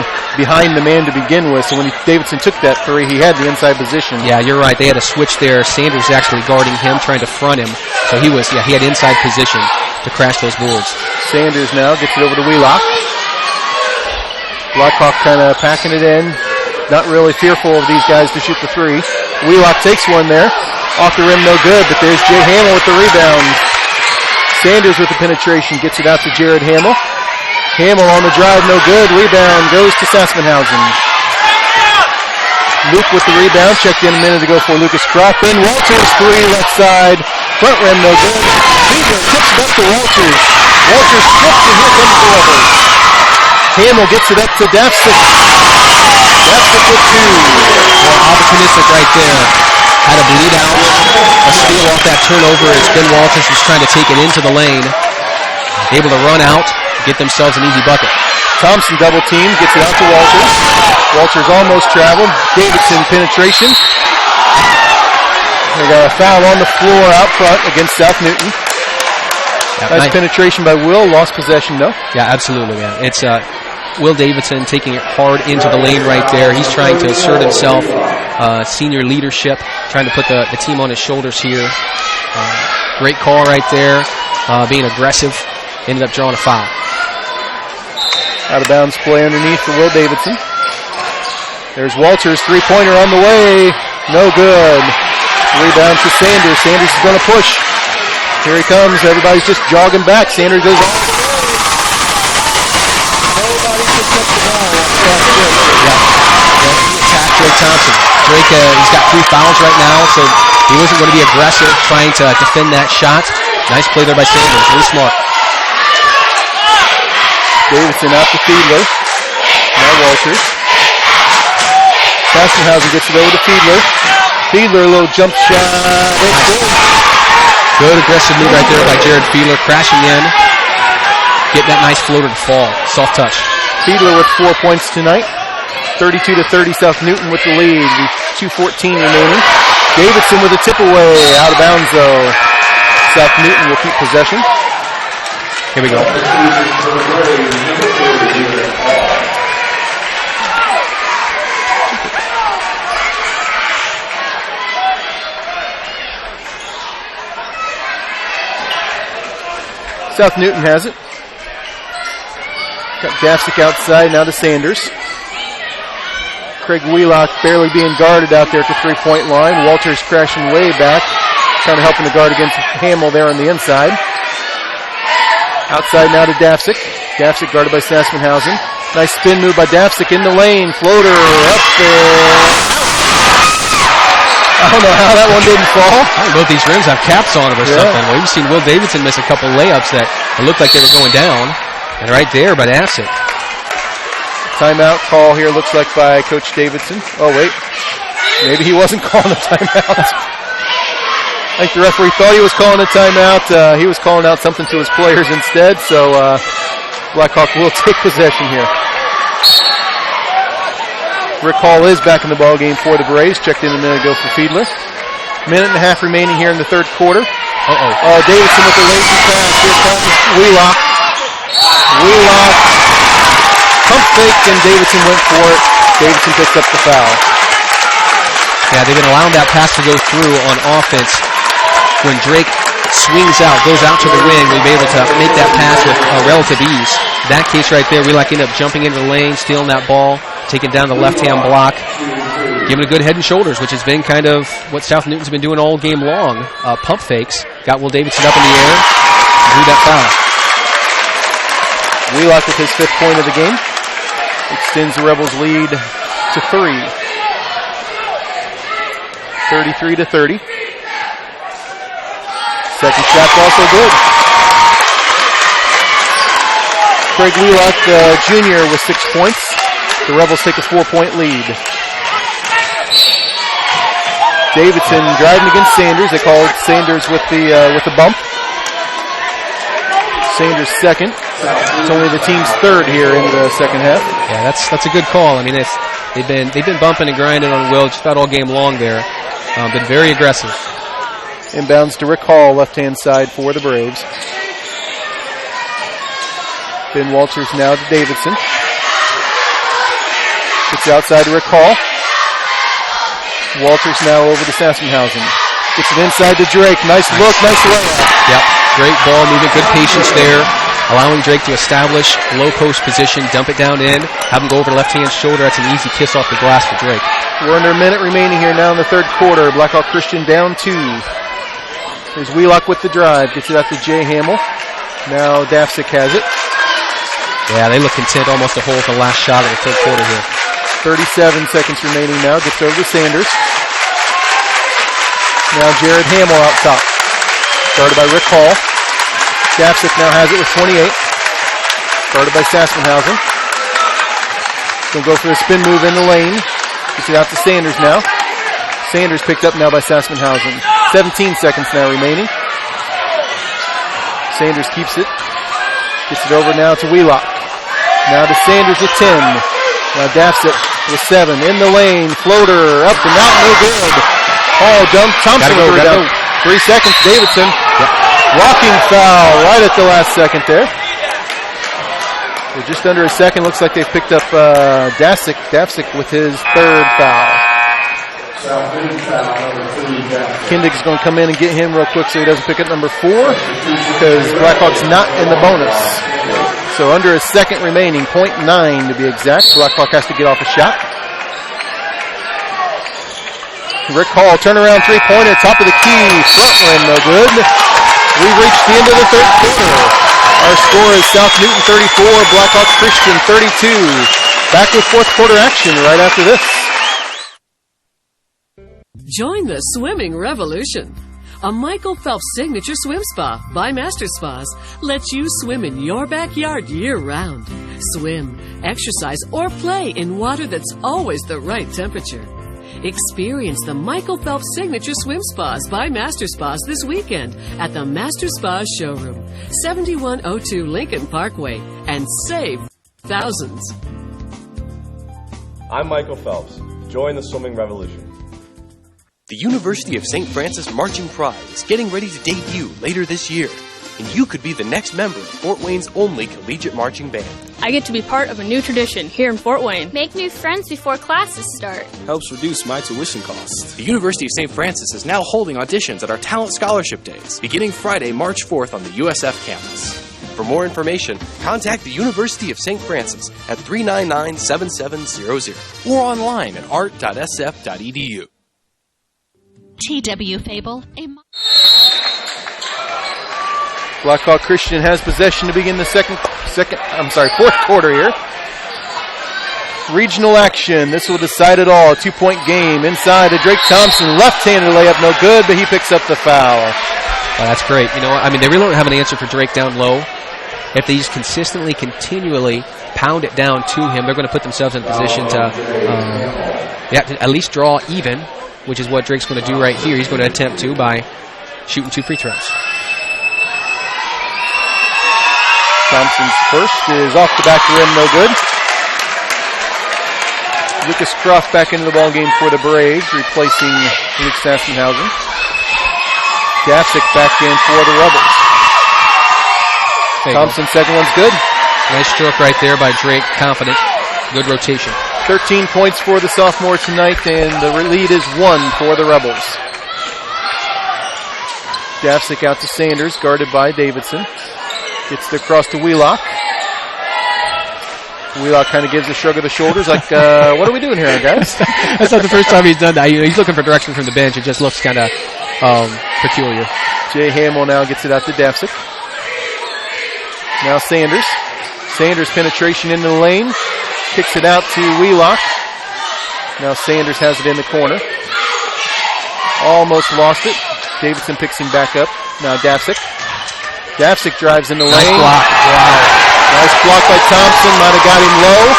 behind the man to begin with. So when Davidson took that 3, he had the inside position. Yeah, you're right. They had a switch there. Sanders actually guarding him, trying to front him. So he had inside position to crash those boards. Sanders now gets it over to Wheelock. Blackhawk kind of packing it in. Not really fearful of these guys to shoot the 3. Wheelock takes one there. Off the rim, no good, but there's Jay Hamill with the rebound. Sanders with the penetration, gets it out to Jared Hamill. Hamill on the drive, no good. Rebound goes to Sassenhausen. Luke with the rebound, checked in a minute ago for Lucas Croft. Ben Walters, 3, left side. Front rim, no good. Fiedler tips it up to Walters. Walters strips, and here comes the Rebels. Hamill gets it up to Dafsick. Dafsick with 2. Well, opportunistic right there. Had a bleed out, a steal off that turnover as Ben Walters was trying to take it into the lane. Able to run out, get themselves an easy bucket. Thompson double team, gets it out to Walters. Walters almost traveled. Davidson penetration. They got a foul on the floor out front against South Newton. Nice penetration by Will, lost possession though. Yeah, absolutely, man. It's Will Davidson taking it hard into the lane right there. He's trying to assert himself senior leadership, trying to put the team on his shoulders here. Great call right there, being aggressive. Ended up drawing a foul. Out of bounds play underneath for Will Davidson. There's Walters, three-pointer on the way. No good. Rebound to Sanders. Sanders is going to push. Here he comes. Everybody's just jogging back. Sanders goes all the way. Nobody picks up the ball. Attack Drake Thompson. Drake, he's got 3 fouls right now, so he wasn't going to be aggressive trying to defend that shot. Nice play there by Sanders. Really smart. Davidson out to Fiedler. Now Walters. Sassenhausen gets it over to Fiedler. Fiedler, a little jump shot. Good aggressive move right there by Jared Fiedler, crashing in. Getting that nice floater to fall. Soft touch. Fiedler with 4 points tonight. 32-30, South Newton with the lead. 2:14 remaining. Davidson with a tip away. Out of bounds though. South Newton will keep possession. Here we go. South Newton has it. Got Dafsick outside, now to Sanders. Craig Wheelock barely being guarded out there at the three-point line. Walters crashing way back, trying to help him to guard against Hamill there on the inside. Outside now to Dafsick. Dafsick guarded by Sassenhausen. Nice spin move by Dafsick in the lane. Floater up there. I don't know how that one didn't fall. I don't know if these rims have caps on them or something. We've seen Will Davidson miss a couple layups that it looked like they were going down. And right there by Dafsick. Timeout call here looks like by Coach Davidson. Oh, wait. Maybe he wasn't calling a timeout. I think the referee thought he was calling a timeout. He was calling out something to his players instead. So Blackhawk will take possession here. Rick Hall is back in the ballgame for the Braves. Checked in a minute ago for Fiedler. Minute and a half remaining here in the third quarter. Davidson with the lazy pass. Here comes Wheelock. Wheelock. Pump fake, and Davidson went for it. Davidson picks up the foul. Yeah, they've been allowing that pass to go through on offense. When Drake swings out, goes out to the wing, we'll be able to make that pass with relative ease. In that case right there, Wheelock ended up jumping into the lane, stealing that ball, taking down the left-hand block, giving a good head and shoulders, which has been kind of what South Newton's been doing all game long. Pump fakes. Got Will Davidson up in the air, drew that foul. Wheelock with his 5th point of the game. Extends the Rebels' lead to 3. 33-30. Second shot also good. Craig Wheelock, Jr. with 6 points. The Rebels take a 4-point lead. Davidson driving against Sanders. They called Sanders with the bump. Sanders second. It's only the team's third here in the second half. Yeah, that's a good call. I mean, they've been bumping and grinding on Will just about all game long there. Been very aggressive. Inbounds to Rick Hall, left-hand side for the Braves. Ben Walters now to Davidson. Gets outside to Rick Hall. Walters now over to Sassenhausen. Gets it inside to Drake. Nice look, nice layup. Yep, great ball movement, good patience there. Allowing Drake to establish low post position, dump it down in, have him go over the left-hand shoulder. That's an easy kiss off the glass for Drake. We're under a minute remaining here now in the third quarter. Blackhawk Christian down 2. There's Wheelock with the drive. Gets it out to Jay Hamill. Now Dafsick has it. Yeah, they look content almost to hold the last shot of the third quarter here. 37 seconds remaining now. Gets over to Sanders. Now Jared Hamill out top. Started by Rick Hall. Dafsick now has it with 28. Started by Sassenhausen. Going to go for a spin move in the lane. Gets it out to Sanders now. Sanders picked up now by Sassenhausen. 17 seconds now remaining. Sanders keeps it. Gets it over now to Wheelock. Now to Sanders with 10. Now Dafsick with 7. In the lane. Floater. Up and out. No good. Thompson with down. 3 seconds. Davidson. Yep. Walking foul right at the last second there. We're just under a second. Looks like they've picked up Dafsick with his 3rd foul. Kindig's going to come in and get him real quick so he doesn't pick up number 4 because Blackhawk's not in the bonus. So under a second remaining, 0.9 to be exact. Blackhawk has to get off a shot. Rick Hall, turnaround three-pointer, top of the key, front rim, no good. We reached the end of the third quarter. Our score is South Newton 34, Blackhawk Christian 32. Back with fourth quarter action right after this. Join the swimming revolution. A Michael Phelps signature swim spa by Master Spas lets you swim in your backyard year-round. Swim, exercise, or play in water that's always the right temperature. Experience the Michael Phelps Signature Swim Spas by Master Spas this weekend at the Master Spas Showroom, 7102 Lincoln Parkway, and save thousands. I'm Michael Phelps. Join the swimming revolution. The University of St. Francis Marching Pride is getting ready to debut later this year, and you could be the next member of Fort Wayne's only collegiate marching band. I get to be part of a new tradition here in Fort Wayne. Make new friends before classes start. Helps reduce my tuition costs. The University of St. Francis is now holding auditions at our Talent Scholarship Days, beginning Friday, March 4th on the USF campus. For more information, contact the University of St. Francis at 399-7700 or online at art.sf.edu. TW Fable, Blackhawk Christian has possession to begin the fourth quarter here. Regional action. This will decide it all. 2-point game inside to Drake Thompson. Left-handed layup, no good, but he picks up the foul. Well, that's great. You know, I mean, they really don't have an answer for Drake down low. If they just consistently, continually pound it down to him, they're going to put themselves in a position to at least draw even, which is what Drake's going to do right here. He's going to attempt to by shooting 2 free throws. Thompson's first is off the back rim, no good. Lucas Croft back into the ballgame for the Braves, replacing Luke Sassenhausen. Gafsick back in for the Rebels. Thompson's second one's good. Nice stroke right there by Drake, confident. Good rotation. 13 points for the sophomore tonight, and the lead is 1 for the Rebels. Gafsick out to Sanders, guarded by Davidson. Gets it across to Wheelock. Wheelock kind of gives a shrug of the shoulders, like, what are we doing here, guys? That's not the first time he's done that. He's looking for direction from the bench. It just looks kind of peculiar. Jay Hamill now gets it out to Gafsick. Now Sanders. Sanders penetration into the lane. Kicks it out to Wheelock. Now Sanders has it in the corner. Almost lost it. Davidson picks him back up. Now Gafsick. Gafsick drives in the lane. Nice block. Wow. Nice block by Thompson. Might have got him low.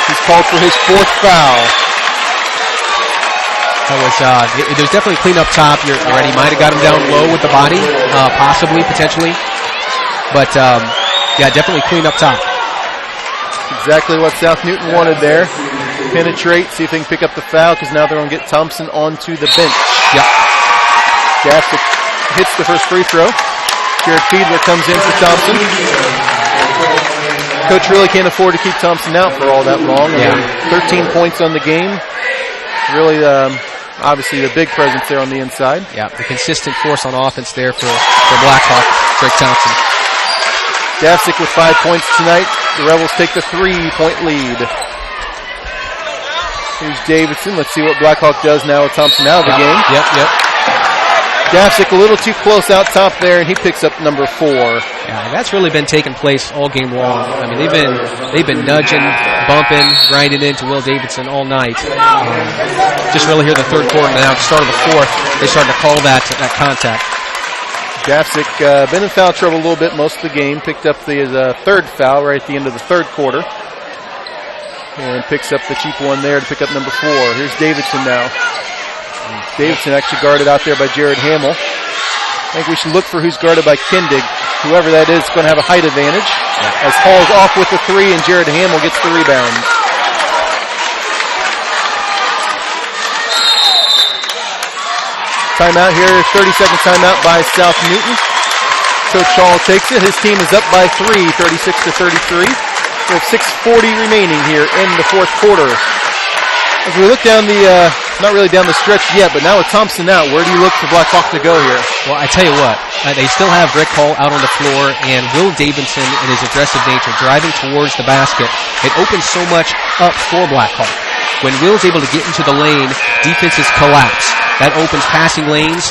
He's called for his 4th foul. That was, there was definitely clean up top. You're right. He might have got him down low with the body, possibly, potentially. But, definitely clean up top. Exactly what South Newton wanted there. Penetrate, see if they can pick up the foul, because now they're going to get Thompson onto the bench. Yep. Gafsick hits the first free throw. Jared Fiedler comes in for Thompson. Coach really can't afford to keep Thompson out for all that long. I mean, 13 points on the game. Really, obviously, a big presence there on the inside. Yeah, the consistent force on offense there for Blackhawk, Drake Thompson. Gafsick with 5 points tonight. The Rebels take the 3-point lead. Here's Davidson. Let's see what Blackhawk does now with Thompson out of the game. Yep. Gafsick a little too close out top there, and he picks up number 4. Yeah, that's really been taking place all game long. I mean, they've been nudging, bumping, grinding into Will Davidson all night. Just really here the third quarter now, at the start of the fourth, they started to call that contact. Gafsick been in foul trouble a little bit most of the game. Picked up his 3rd foul right at the end of the 3rd quarter. And picks up the cheap one there to pick up number 4. Here's Davidson now. Davidson actually guarded out there by Jared Hamill. I think we should look for who's guarded by Kindig. Whoever that is going to have a height advantage. As Hall's off with the 3 and Jared Hamill gets the rebound. Timeout here, 30-second timeout by South Newton. Coach Hall takes it. His team is up by 3, 36-33. We have 6:40 remaining here in the fourth quarter. As we look down the not really down the stretch yet, but now with Thompson out, where do you look for Blackhawk to go here? Well, I tell you what, they still have Rick Hall out on the floor, and Will Davidson in his aggressive nature driving towards the basket. It opens so much up for Blackhawk. When Will's able to get into the lane, defenses collapse. That opens passing lanes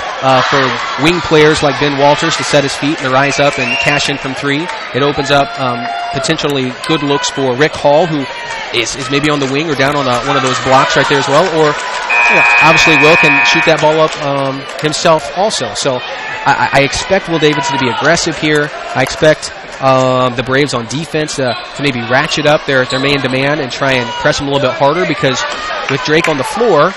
for wing players like Ben Walters to set his feet and rise up and cash in from three. It opens up potentially good looks for Rick Hall, who is maybe on the wing or down on one of those blocks right there as well. Or obviously Will can shoot that ball up himself also. So I expect Will Davidson to be aggressive here. I expect the Braves on defense to maybe ratchet up their man-to-man and try and press him a little bit harder, because with Drake on the floor,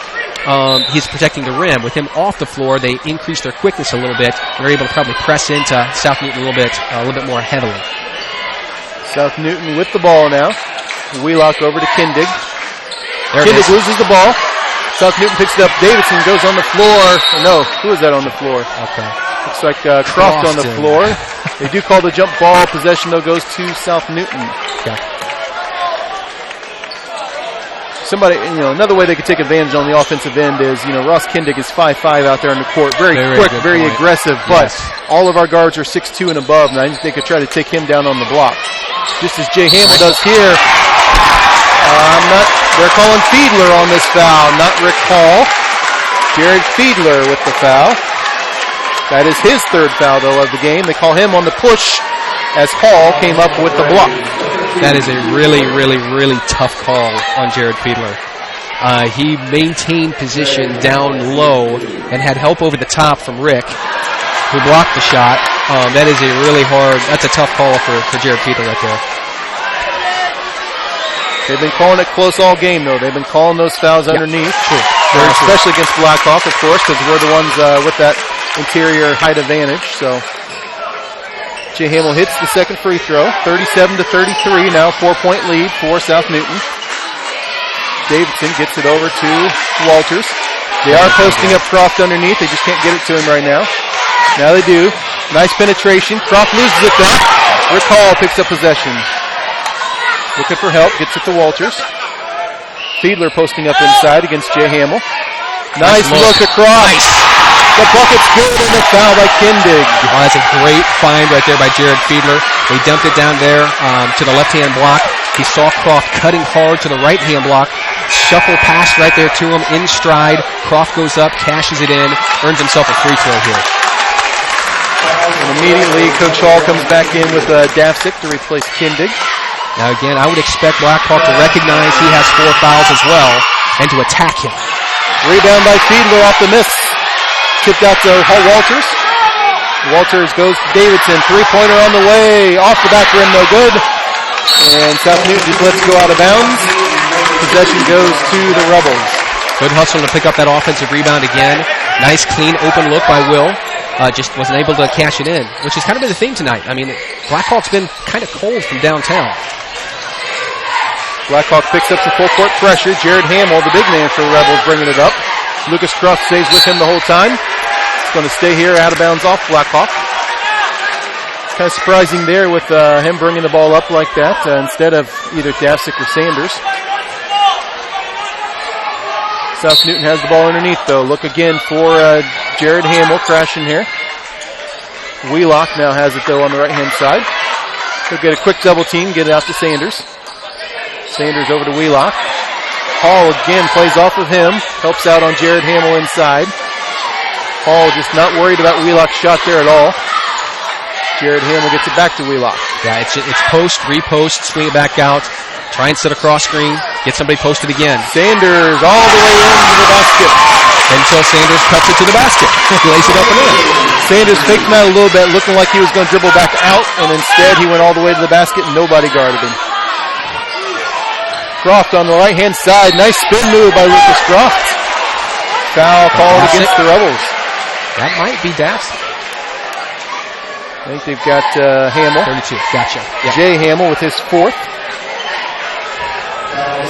he's protecting the rim. With him off the floor, they increase their quickness a little bit. They're able to probably press into South Newton a little bit more heavily. South Newton with the ball now. Wheelock over to Kindig. Kindig loses the ball. South Newton picks it up. Davidson goes on the floor. No, who is that on the floor? Okay. Looks like Croft on the floor. They do call the jump ball. Possession, though, goes to South Newton. Okay. Somebody, another way they could take advantage on the offensive end is, Ross Kindig is 5'5" out there on the court. Very quick, very aggressive, but all of our guards are 6'2" and above, and I think they could try to take him down on the block. Just as Jay Hamill does here. They're calling Fiedler on this foul, not Rick Hall. Jared Fiedler with the foul. That is his third foul, though, of the game. They call him on the push as Hall came up with the block. That is a really, really, really tough call on Jared Fiedler. He maintained position down low and had help over the top from Rick, who blocked the shot. That is that's a tough call for Jared Fiedler right there. They've been calling it close all game, though. They've been calling those fouls underneath. Sure. Especially against Blackhawk, of course, because we're the ones with that interior height advantage. So Jay Hamill hits the second free throw. 37-33, now 4-point lead for South Newton. Davidson gets it over to Walters. They are posting up Croft underneath. They just can't get it to him right now. Now they do. Nice penetration. Croft loses it though. Rick Hall picks up possession. Looking for help. Gets it to Walters. Fiedler posting up inside against Jay Hamill. Nice look across. Nice. The bucket's good and the foul by Kindig. Oh, that's a great find right there by Jared Fiedler. They dumped it down there to the left-hand block. He saw Croft cutting hard to the right-hand block. Shuffle pass right there to him in stride. Croft goes up, cashes it in, earns himself a free throw here. And immediately, Coach Hall comes back in with Dafsick to replace Kindig. Now again, I would expect Blackhawk to recognize he has 4 fouls as well and to attack him. Rebound by Fiedler off the miss. Tipped out to Walters. Walters goes to Davidson. Three-pointer on the way. Off the back rim, no good. And South Newton just lets it go out of bounds. Possession goes to the Rebels. Good hustle to pick up that offensive rebound again. Nice, clean, open look by Will. Just wasn't able to cash it in, which has kind of been the theme tonight. I mean, Blackhawk's been kind of cold from downtown. Blackhawk picks up some full-court pressure. Jared Hamill, the big man for the Rebels, bringing it up. Lucas Croft stays with him the whole time. It's going to stay here, out of bounds off Blackhawk. Kind of surprising there with him bringing the ball up like that instead of either Dafsick or Sanders. South Newton has the ball underneath, though. Look again for Jared Hamill crashing here. Wheelock now has it, though, on the right-hand side. He'll get a quick double team, get it out to Sanders. Sanders over to Wheelock. Hall again plays off of him. Helps out on Jared Hamill inside. Hall just not worried about Wheelock's shot there at all. Jared Hamill gets it back to Wheelock. Yeah, it's post, repost, swing it back out. Try and set a cross screen. Get somebody posted again. Sanders all the way into the basket. Until Sanders cuts it to the basket. Lays it up and in. Sanders faked him out a little bit, looking like he was going to dribble back out, and instead he went all the way to the basket and nobody guarded him. Croft on the right-hand side. Nice spin move by Lucas Croft. Foul called against the Rebels. That might be Dafsick. I think they've got Hamill. 32. Gotcha. Yep. Jay Hamill with his 4th.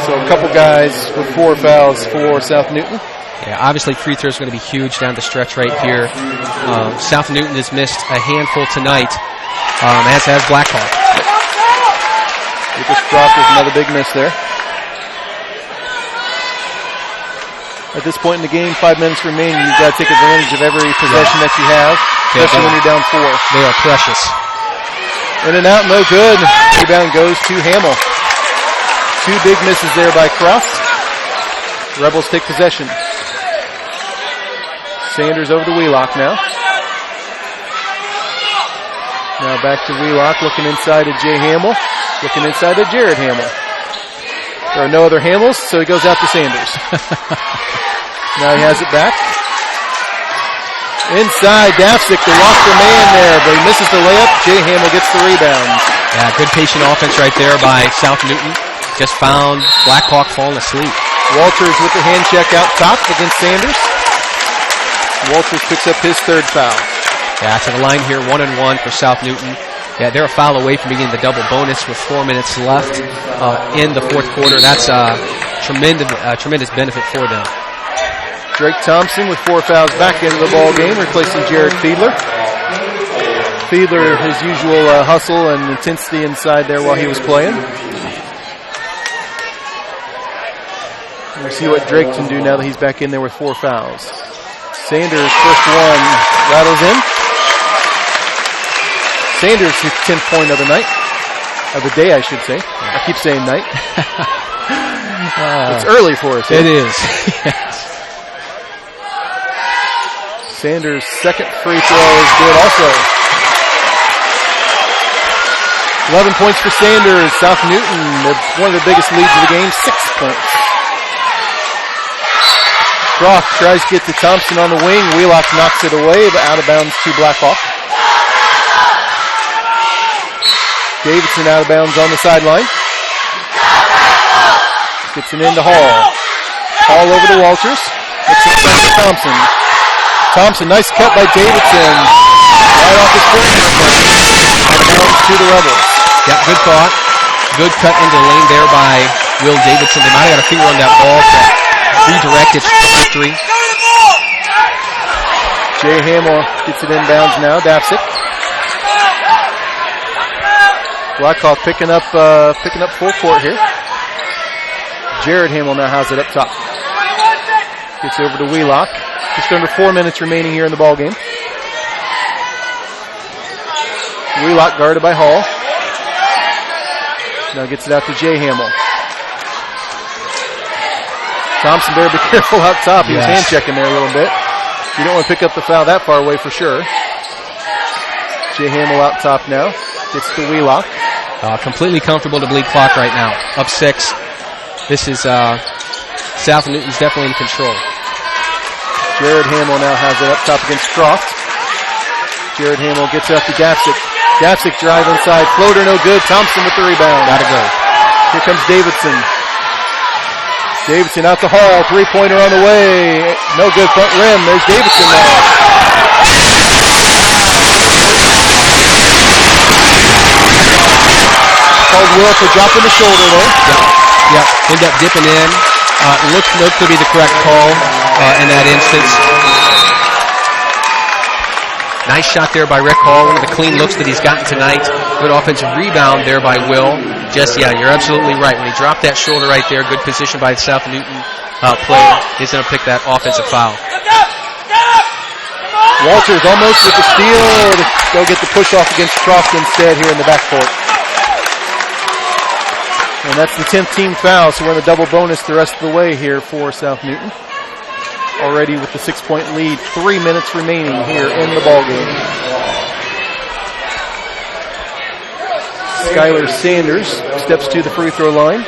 So a couple guys with 4 fouls for South Newton. Yeah, obviously free throws are going to be huge down the stretch right here. South Newton has missed a handful tonight, as has Blackhawk. Lucas Croft with another big miss there. At this point in the game, 5 minutes remaining, you've got to take advantage of every possession that you have, especially when you're down 4. They are precious. In and out, no good. Rebound goes to Hamill. 2 big misses there by Croft. Rebels take possession. Sanders over to Wheelock now. Now back to Wheelock, looking inside at Jay Hamill. Looking inside at Jared Hamill. There are no other Hamills, so he goes out to Sanders. Now he has it back. Inside, Dafsick, the lost the man there, but he misses the layup. Jay Hamill gets the rebound. Yeah, good patient offense right there by South Newton. Just found Blackhawk falling asleep. Walters with the hand check out top against Sanders. Walters picks up his 3rd foul. Yeah, to the line here, 1-1 for South Newton. Yeah, they're a foul away from beginning the double bonus with 4 minutes left in the 4th quarter. That's a tremendous benefit for them. Drake Thompson with 4 fouls back into the ball game, replacing Jared Fiedler. Fiedler, his usual hustle and intensity inside there while he was playing. We'll see what Drake can do now that he's back in there with 4 fouls. Sanders, first one, rattles in. Sanders, his 10th point of the night. Of the day, I should say. I keep saying night. It's early for us. It is. Yes. Sanders' 2nd free throw is good also. 11 points for Sanders. South Newton, one of the biggest leads of the game, 6 points. Croft tries to get to Thompson on the wing. Wheelock knocks it away, but out of bounds to Blackhawk. Davidson out of bounds on the sideline. Gets it into Hall. Hall over to Walters. Gets it back to Thompson. Thompson, nice cut by Davidson. Right off his perimeter. Out of bounds to the Rebels. Yeah, good thought. Good cut into the lane there by Will Davidson. They might have got a finger on that ball to redirect its trajectory. Jay Hamill gets it inbounds now. Dafsick. Blackhawk picking up full court here. Jared Hamill now has it up top. Gets over to Wheelock. Just under 4 minutes remaining here in the ball game. Wheelock guarded by Hall. Now gets it out to Jay Hamill. Thompson better be careful out top. He was hand checking there a little bit. You don't want to pick up the foul that far away for sure. Jay Hamill out top now. Gets to Wheelock. Completely comfortable to bleed clock right now. Up 6. This is South Newton's definitely in control. Jared Hamill now has it up top against Croft. Jared Hamill gets up to Dafsick. Dafsick drive inside. Floater no good. Thompson with the rebound. Gotta go. Here comes Davidson. Davidson out to Hall. 3-pointer on the way. No good front rim. There's Davidson now. Called Will for dropping the shoulder there. Yep. Ended up dipping in. Looked to be the correct call in that instance. Nice shot there by Rick Hall. One of the clean looks that he's gotten tonight. Good offensive rebound there by Will. You're absolutely right. When he dropped that shoulder right there, good position by the South Newton player. He's going to pick that offensive foul. Walters almost with the steal to go get the push off against Croft instead here in the backcourt. And that's the 10th team foul, so we're in a double bonus the rest of the way here for South Newton. Already with the 6-point lead, 3 minutes remaining here in the ballgame. Skylar Sanders steps to the free throw line.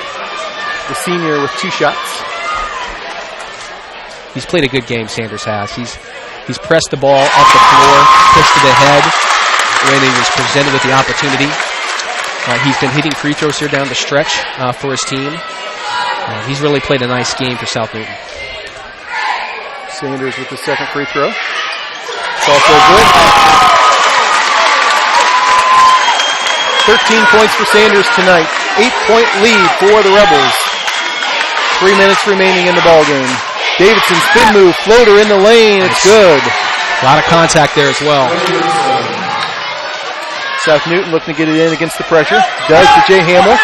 The senior with 2 shots. He's played a good game, Sanders has. He's pressed the ball up the floor, pushed it ahead when he was presented with the opportunity. He's been hitting free throws here down the stretch for his team. He's really played a nice game for South Newton. Sanders with the second free throw. It's also good. 13 points for Sanders tonight. 8-point lead for the Rebels. 3 minutes remaining in the ballgame. Davidson spin move, floater in the lane. It's good. A lot of contact there as well. South Newton looking to get it in against the pressure. Does to Jay Hamill.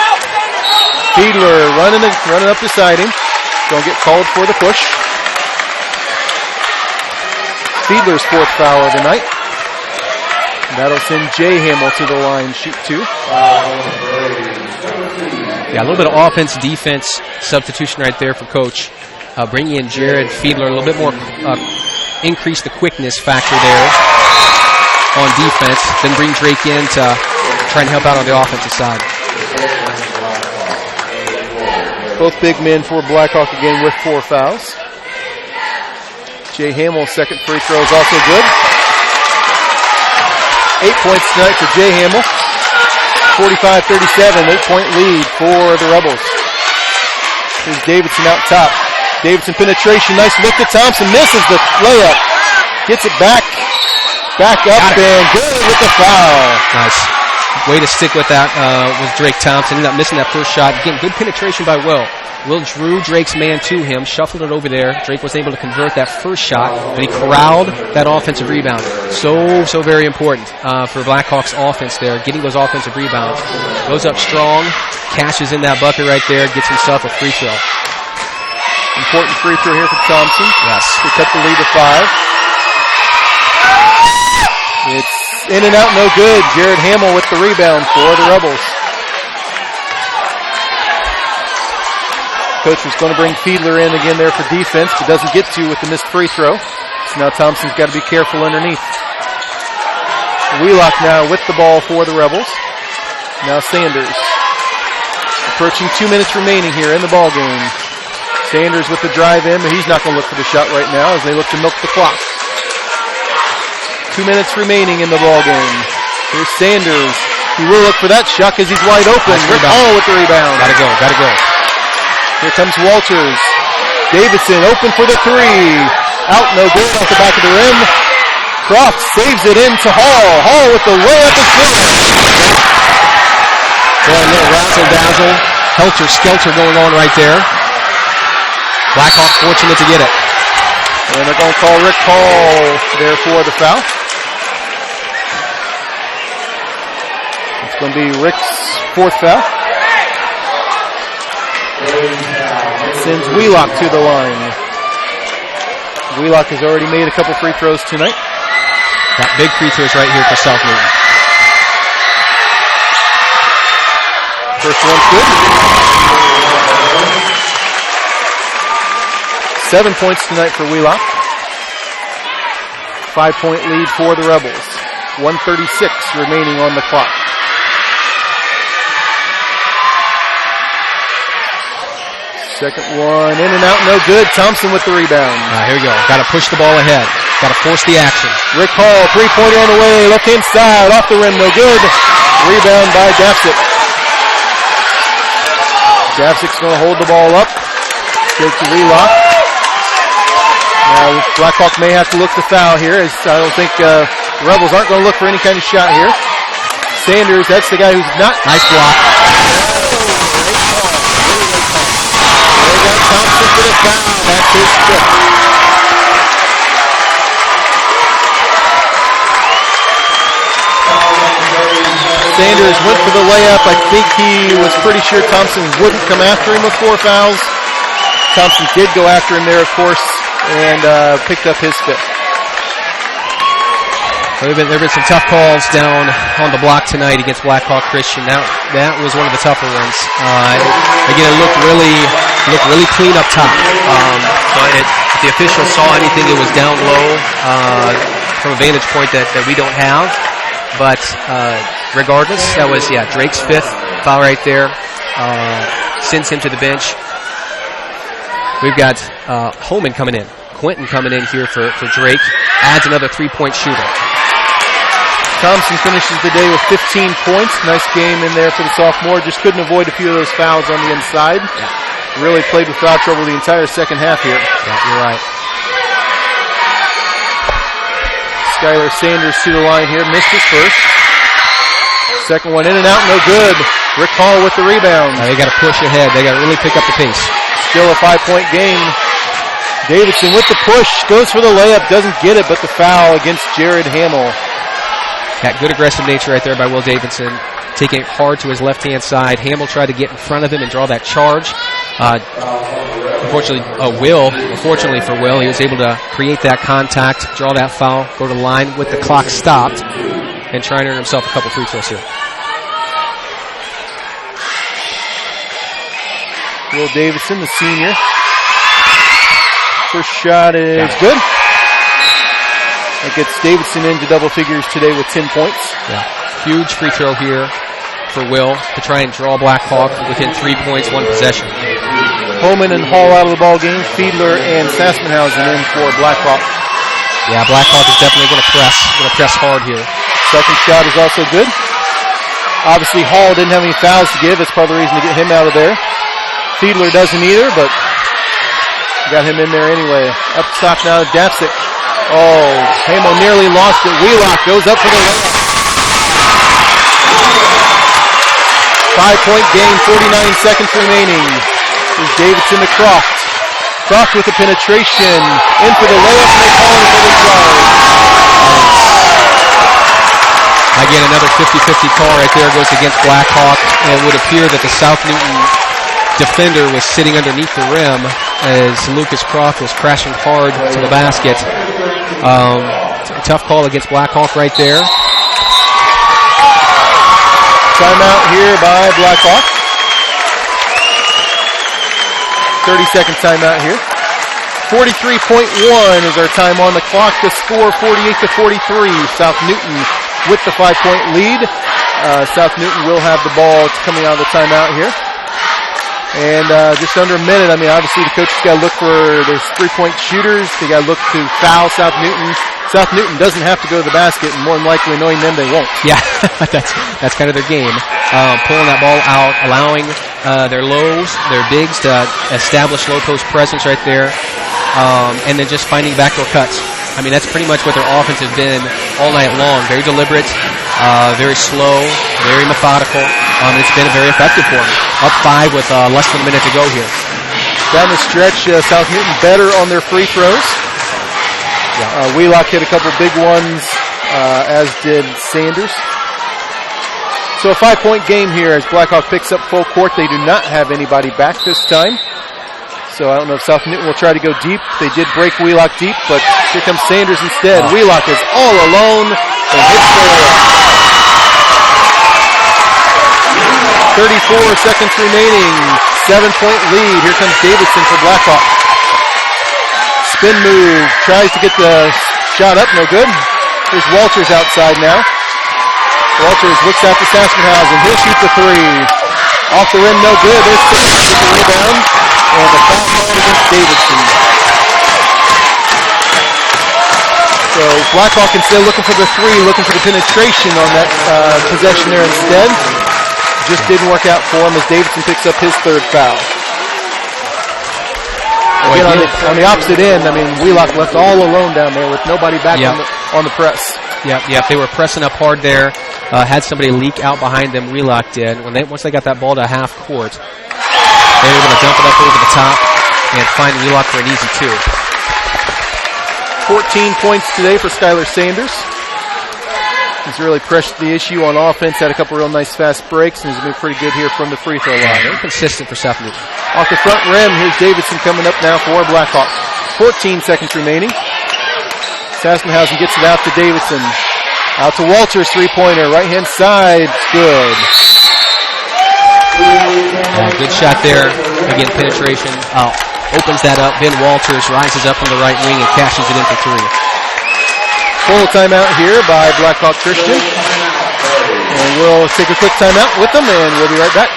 Fiedler running up beside him. Don't get called for the push. Fiedler's 4th foul of the night. That'll send Jay Hamill to the line, shoot 2. Yeah, a little bit of offense-defense substitution right there for Coach. Bringing in Jared Fiedler, a little bit more, increase the quickness factor there on defense, then bring Drake in to try and help out on the offensive side. Both big men for Blackhawk again with 4 fouls. Jay Hamill's second free throw is also good. 8 points tonight for Jay Hamill. 45-37, 8-point lead for the Rebels. Here's Davidson out top. Davidson penetration, nice look to Thompson, misses the layup. Gets it back up, and good with the foul. Nice. Way to stick with that was Drake Thompson. Ended up missing that first shot. Again, good penetration by Will. Will drew Drake's man to him, shuffled it over there. Drake was able to convert that first shot, but he corralled that offensive rebound. So very important for Blackhawks offense there, getting those offensive rebounds. Goes up strong, cashes in that bucket right there, gets himself a free throw. Important free throw here for Thompson. Yes. To cut the lead to 5. It's in and out, no good. Jared Hamill with the rebound for the Rebels. Coach was going to bring Fiedler in again there for defense, but doesn't get to with the missed free throw. So now Thompson's got to be careful underneath. Wheelock now with the ball for the Rebels. Now Sanders. Approaching 2 minutes remaining here in the ball game. Sanders with the drive in, but he's not going to look for the shot right now as they look to milk the clock. 2 minutes remaining in the ball game. Here's Sanders. He will look for that shot because he's wide open. Rick Hall with the rebound. Gotta go. Here comes Walters. Davidson open for the 3. Out, no good off the back of the rim. Croft saves it in to Hall. Hall with the layup is good. Boy, a little razzle-dazzle, helter-skelter going on right there. Blackhawk fortunate to get it. And they're going to call Rick Hall there for the foul. It's going to be Rick's 4th foul. Sends Wheelock to the line. Wheelock has already made a couple free throws tonight. Got big free throws right here for South Newton. First one's good. 7 points tonight for Wheelock. 5-point lead for the Rebels. 1:36 remaining on the clock. Second one, in and out, no good. Thompson with the rebound. Here we go. Got to push the ball ahead. Got to force the action. Rick Hall, 3-pointer on the way. Left-hand side, off the rim, no good. Rebound by Dapsick. Dapsick's going to hold the ball up. Give to Wheelock. Now, Blackhawk may have to look to foul here, as I don't think the Rebels aren't going to look for any kind of shot here. Sanders, that's the guy who's not. Nice block. Thompson for the foul. That's his 5th. Sanders went for the layup. I think he was pretty sure Thompson wouldn't come after him with 4 fouls. Thompson did go after him there, of course, and picked up his 5th. There have been some tough calls down on the block tonight against Blackhawk Christian. That was one of the tougher ones. Again, it looked really clean up top. But if the official saw anything, it was down low from a vantage point that we don't have. But regardless, that was Drake's 5th foul right there. Sends him to the bench. We've got Holman coming in. Quentin coming in here for Drake. Adds another 3-point shooter. Thompson finishes the day with 15 points. Nice game in there for the sophomore. Just couldn't avoid a few of those fouls on the inside. Yeah. Really played with foul trouble the entire second half here. Yeah, you're right. Skylar Sanders to the line here. Missed his first. Second one in and out, no good. Rick Hall with the rebound. They got to push ahead. They got to really pick up the pace. Still a 5-point game. Davidson with the push. Goes for the layup. Doesn't get it, but the foul against Jared Hamill. That good aggressive nature right there by Will Davidson. Taking it hard to his left-hand side. Hamill tried to get in front of him and draw that charge. Unfortunately for Will, he was able to create that contact, draw that foul, go to the line with the clock stopped, and try and earn himself a couple free throws here. Will Davidson, the senior. First shot is good. It gets Davidson into double figures today with 10 points. Yeah, huge free throw here for Will to try and draw Blackhawk within 3 points, one possession. Holman and Hall out of the ball game. Fiedler and Sassenhausen in for Blackhawk. Yeah, Blackhawk is definitely going to press hard here. Second shot is also good. Obviously, Hall didn't have any fouls to give. That's part of the reason to get him out of there. Fiedler doesn't either, but got him in there anyway. Up top now, Dapsic. Oh, Hamo nearly lost it. Wheelock goes up for the layup. 5-point game, 49 seconds remaining. Here's Davidson to Croft. Croft with the penetration. In for the layup, and they call it for the charge. Again, another 50-50 call right there goes against Blackhawk. And it would appear that the South Newton defender was sitting underneath the rim as Lucas Croft was crashing hard to the basket. A tough call against Blackhawk right there. Timeout here by Blackhawk. 30-second timeout here. 43.1 is our time on the clock. The score 48-43. South Newton with the 5-point lead. South Newton will have the ball coming out of the timeout here. And just under a minute. I mean, obviously the coaches got to look for their 3-point shooters. They got to look to foul South Newton. South Newton doesn't have to go to the basket, and more than likely, knowing them, they won't. Yeah, that's kind of their game. Pulling that ball out, allowing their lows, their bigs to establish low post presence right there, and then just finding backdoor cuts. I mean, that's pretty much what their offense has been all night long. Very deliberate, very slow, very methodical. It's been very effective for them. Up 5 with less than a minute to go here. Down the stretch, South Newton better on their free throws. Yeah. Wheelock hit a couple big ones, as did Sanders. So a 5-point game here as Blackhawk picks up full court. They do not have anybody back this time. So I don't know if South Newton will try to go deep. They did break Wheelock deep, but here comes Sanders instead. Wheelock is all alone and hits the layup. 34 seconds remaining. 7-point lead. Here comes Davidson for Blackhawk. Spin move. Tries to get the shot up. No good. Here's Walters outside now. Walters looks out to Sassenhausen. He'll shoot the 3. Off the rim. No good. There's Sanders with the rebound. And the foul called against Davidson. So Blackhawk instead looking for the 3, looking for the penetration on that possession there instead. Just didn't work out for him as Davidson picks up his 3rd foul. Again, on the opposite end, I mean, Wheelock left all alone down there with nobody back on the press. Yeah, they were pressing up hard there. Had somebody leak out behind them. Wheelock did. Once they got that ball to half court, they were able to dump it up over the top and find Wheelock for an easy 2. 14 points today for Skylar Sanders. He's really pressured the issue on offense, had a couple real nice fast breaks, and he's been pretty good here from the free throw line. Very consistent for South Newton. Off the front rim, here's Davidson coming up now for Blackhawk. 14 seconds remaining. Sassenhausen gets it out to Davidson. Out to Walters, 3-pointer, right-hand side, good. Good shot there. Again, penetration. Opens that up. Ben Walters rises up from the right wing and cashes it in for 3. Full timeout here by Blackhawk Christian. And we'll take a quick timeout with them, and we'll be right back.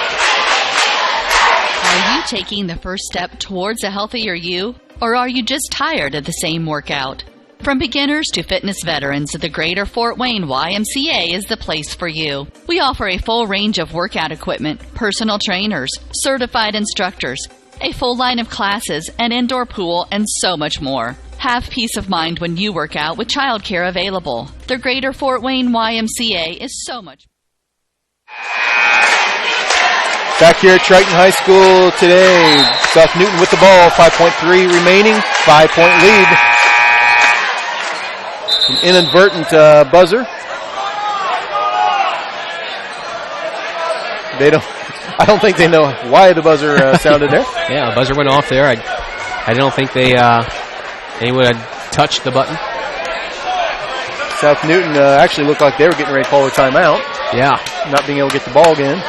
Are you taking the first step towards a healthier you? Or are you just tired of the same workout? From beginners to fitness veterans, the Greater Fort Wayne YMCA is the place for you. We offer a full range of workout equipment, personal trainers, certified instructors, a full line of classes, an indoor pool, and so much more. Have peace of mind when you work out with childcare available. The Greater Fort Wayne YMCA is so much. Back here at Triton High School today, South Newton with the ball, 5.3 remaining, 5-point lead. An inadvertent buzzer. I don't think they know why the buzzer sounded there. Yeah, the buzzer went off there. I don't think they would have touched the button. South Newton actually looked like they were getting ready to call a timeout. Yeah. Not being able to get the ball again.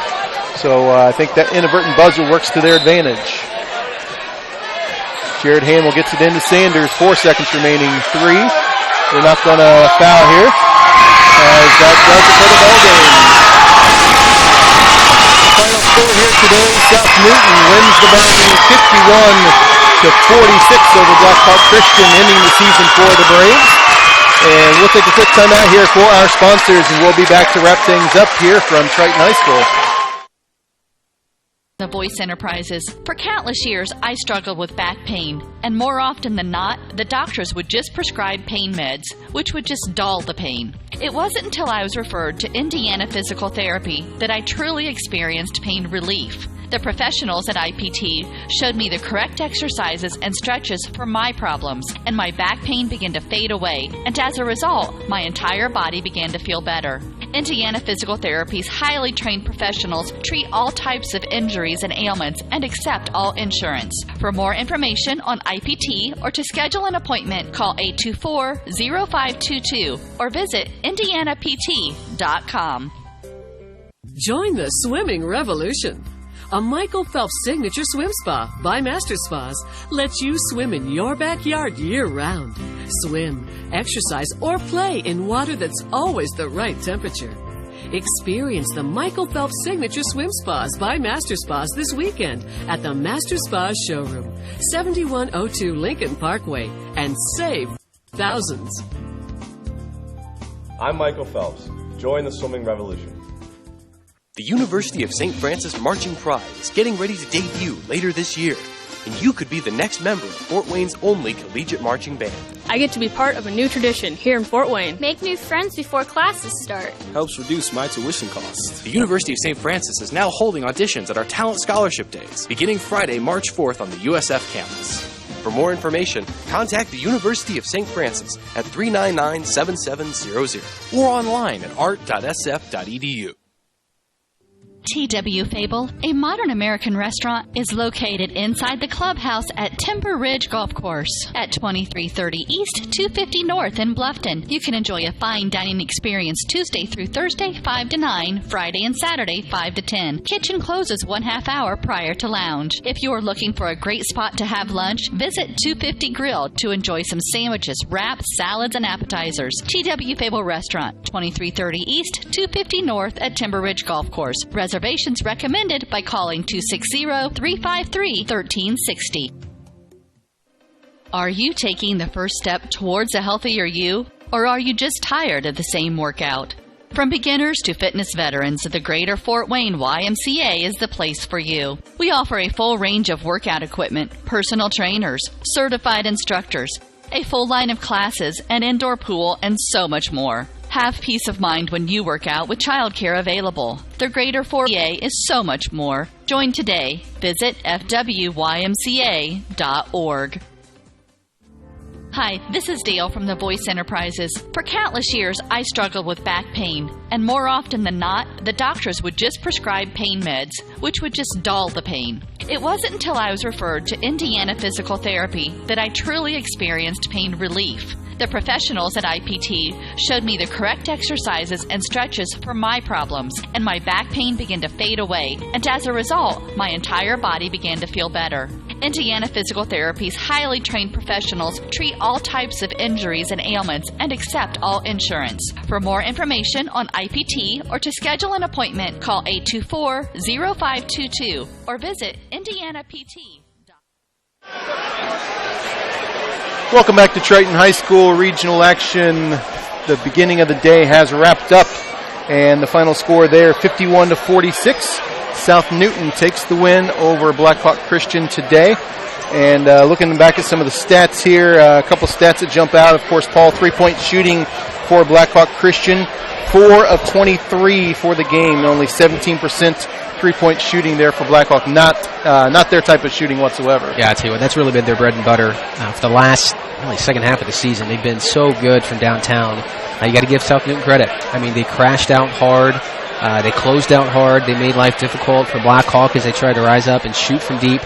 So I think that inadvertent buzzer works to their advantage. Jared Hamill gets it into Sanders. 4 seconds remaining. 3. They're not going to foul here. As that does it for the ball game. Final score here today, South Newton wins the ball game 51-46 over Blackahwk Christian, ending the season for the Braves. And we'll take a quick time out here for our sponsors, and we'll be back to wrap things up here from Triton High School. The Voice Enterprises. For countless years, I struggled with back pain, and more often than not, the doctors would just prescribe pain meds, which would just dull the pain. It wasn't until I was referred to Indiana Physical Therapy that I truly experienced pain relief. The professionals at IPT showed me the correct exercises and stretches for my problems, and my back pain began to fade away, and as a result, my entire body began to feel better. Indiana Physical Therapy's highly trained professionals treat all types of injuries and ailments and accept all insurance. For more information on IPT or to schedule an appointment, call 824-0522 or visit indianapt.com. Join the swimming revolution. A Michael Phelps signature swim spa by Master Spas lets you swim in your backyard year-round. Swim, exercise, or play in water that's always the right temperature. Experience the Michael Phelps signature swim spas by Master Spas this weekend at the Master Spas showroom, 7102 Lincoln Parkway, and save thousands. I'm Michael Phelps. Join the swimming revolution. The University of St. Francis Marching Pride is getting ready to debut later this year, and you could be the next member of Fort Wayne's only collegiate marching band. I get to be part of a new tradition here in Fort Wayne. Make new friends before classes start. Helps reduce my tuition costs. The University of St. Francis is now holding auditions at our Talent Scholarship Days, beginning Friday, March 4th on the USF campus. For more information, contact the University of St. Francis at 399-7700 or online at art.sf.edu. T.W. Fable, a modern American restaurant, is located inside the clubhouse at Timber Ridge Golf Course at 2330 East, 250 North in Bluffton. You can enjoy a fine dining experience Tuesday through Thursday, 5 to 9, Friday and Saturday, 5 to 10. Kitchen closes 1/2 hour prior to lounge. If you are looking for a great spot to have lunch, visit 250 Grill to enjoy some sandwiches, wraps, salads, and appetizers. T.W. Fable Restaurant, 2330 East, 250 North at Timber Ridge Golf Course. Reservations recommended by calling 260-353-1360. Are you taking the first step towards a healthier you, or are you just tired of the same workout? From beginners to fitness veterans, the Greater Fort Wayne YMCA is the place for you. We offer a full range of workout equipment, personal trainers, certified instructors, a full line of classes, an indoor pool, and so much more. Have peace of mind when you work out with childcare available. The Greater Fort Wayne is so much more. Join today. Visit fwymca.org. Hi, this is Dale from the Voice Enterprises. For countless years, I struggled with back pain, and more often than not, the doctors would just prescribe pain meds, which would just dull the pain. It wasn't until I was referred to Indiana Physical Therapy that I truly experienced pain relief. The professionals at IPT showed me the correct exercises and stretches for my problems, and my back pain began to fade away, and as a result, my entire body began to feel better. Indiana Physical Therapy's highly trained professionals treat all types of injuries and ailments and accept all insurance. For more information on IPT or to schedule an appointment, call 824-0522 or visit indianapt.com. Welcome back to Triton High School regional action. The beginning of the day has wrapped up, and the final score there, 51-46. South Newton takes the win over Blackahwk Christian today. And looking back at some of the stats here, a couple stats that jump out. Of course, Paul, three-point shooting for Blackahwk Christian, 4 of 23 for the game, only 17% three-point shooting there for Blackahwk. Not their type of shooting whatsoever. Yeah, I tell you what, that's really been their bread and butter for the last second half of the season. They've been so good from downtown. You got to give South Newton credit. I mean, they crashed out hard. They closed out hard. They made life difficult for Blackhawk as they tried to rise up and shoot from deep.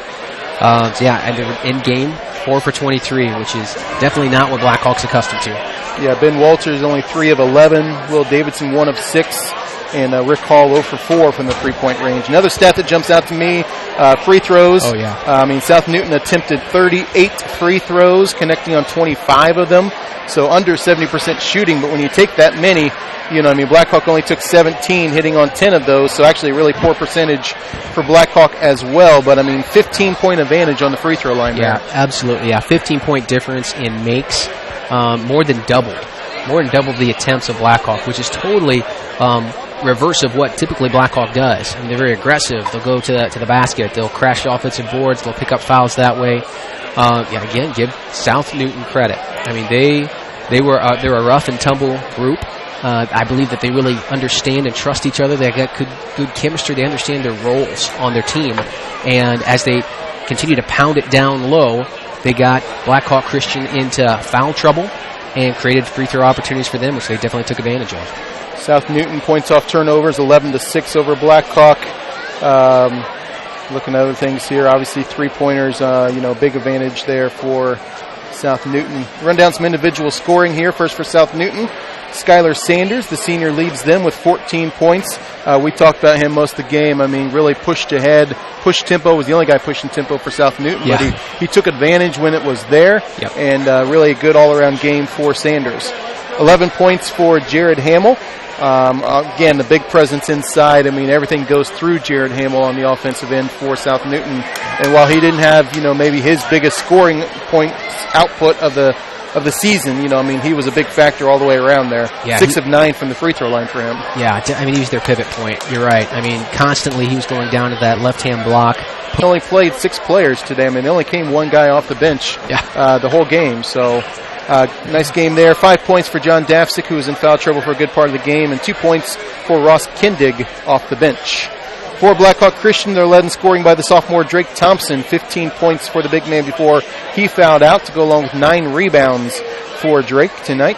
And they're in game 4 for 23, which is definitely not what Blackhawk's accustomed to. Yeah, Ben Walters only 3 of 11. Will Davidson 1 of 6. And Rick Hall 0 for 4 from the three-point range. Another stat that jumps out to me, free throws. Oh, yeah. South Newton attempted 38 free throws, connecting on 25 of them. So under 70% shooting. But when you take that many, Blackhawk only took 17, hitting on 10 of those. So actually a really poor percentage for Blackhawk as well. But, 15-point advantage on the free throw line there. Yeah, absolutely. Yeah, 15-point difference in makes. More than doubled the attempts of Blackhawk, which is totally reverse of what typically Blackhawk does. They're very aggressive. They'll go to the basket. They'll crash offensive boards. They'll pick up fouls that way. Again, give South Newton credit. They're a rough and tumble group. I believe that they really understand and trust each other. They got good chemistry. They understand their roles on their team. And as they continue to pound it down low, they got Blackhawk Christian into foul trouble and created free throw opportunities for them, which they definitely took advantage of. South Newton points off turnovers, 11-6 over Blackhawk. Looking at other things here, obviously three-pointers, big advantage there for South Newton. Run down some individual scoring here. First for South Newton, Skylar Sanders, the senior, leads them with 14 points. We talked about him most of the game. Really pushed ahead, pushed tempo, was the only guy pushing tempo for South Newton, yeah. But he took advantage when it was there, yep. And really a good all-around game for Sanders. 11 points for Jared Hamill. Again, the big presence inside. Everything goes through Jared Hamill on the offensive end for South Newton. And while he didn't have, maybe his biggest scoring point output of the season, he was a big factor all the way around there. Yeah, 6 of 9 from the free throw line for him. Yeah, he was their pivot point. You're right. Constantly he was going down to that left-hand block. He only played 6 players today. They only came one guy off the bench the whole game. So nice game there. 5 points for John Dafsick, who was in foul trouble for a good part of the game, and 2 points for Ross Kindig off the bench. For Blackhawk Christian, they're led in scoring by the sophomore Drake Thompson, 15 points for the big man before he fouled out, to go along with 9 rebounds for Drake today.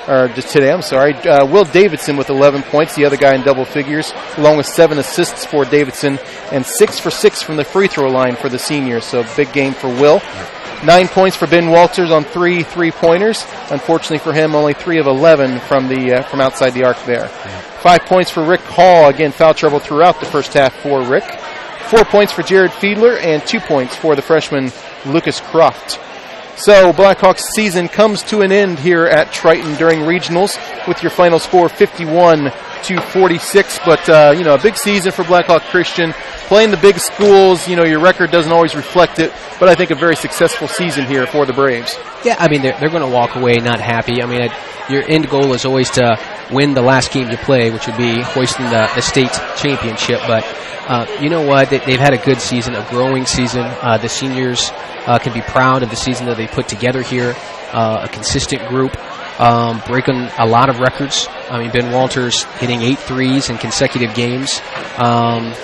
Will Davidson with 11 points, the other guy in double figures, along with 7 assists for Davidson, and 6 for 6 from the free throw line for the senior. So big game for Will. 9 points for Ben Walters on 3 3-pointers. Unfortunately for him, only 3 of 11 from outside the arc there. 5 points for Rick Hall. Again, foul trouble throughout the first half for Rick. 4 points for Jared Fiedler, and 2 points for the freshman Lucas Croft. So Blackhawks season comes to an end here at Triton during regionals with your final score 51-46. But, a big season for Blackhawk Christian. Playing the big schools, your record doesn't always reflect it, but I think a very successful season here for the Braves. Yeah, they're going to walk away not happy. Your end goal is always to win the last game you play, which would be hoisting the state championship. But you know what? They've had a good season, a growing season. The seniors can be proud of the season that they put together here. A consistent group, breaking a lot of records. Ben Walters hitting 8 threes in consecutive games,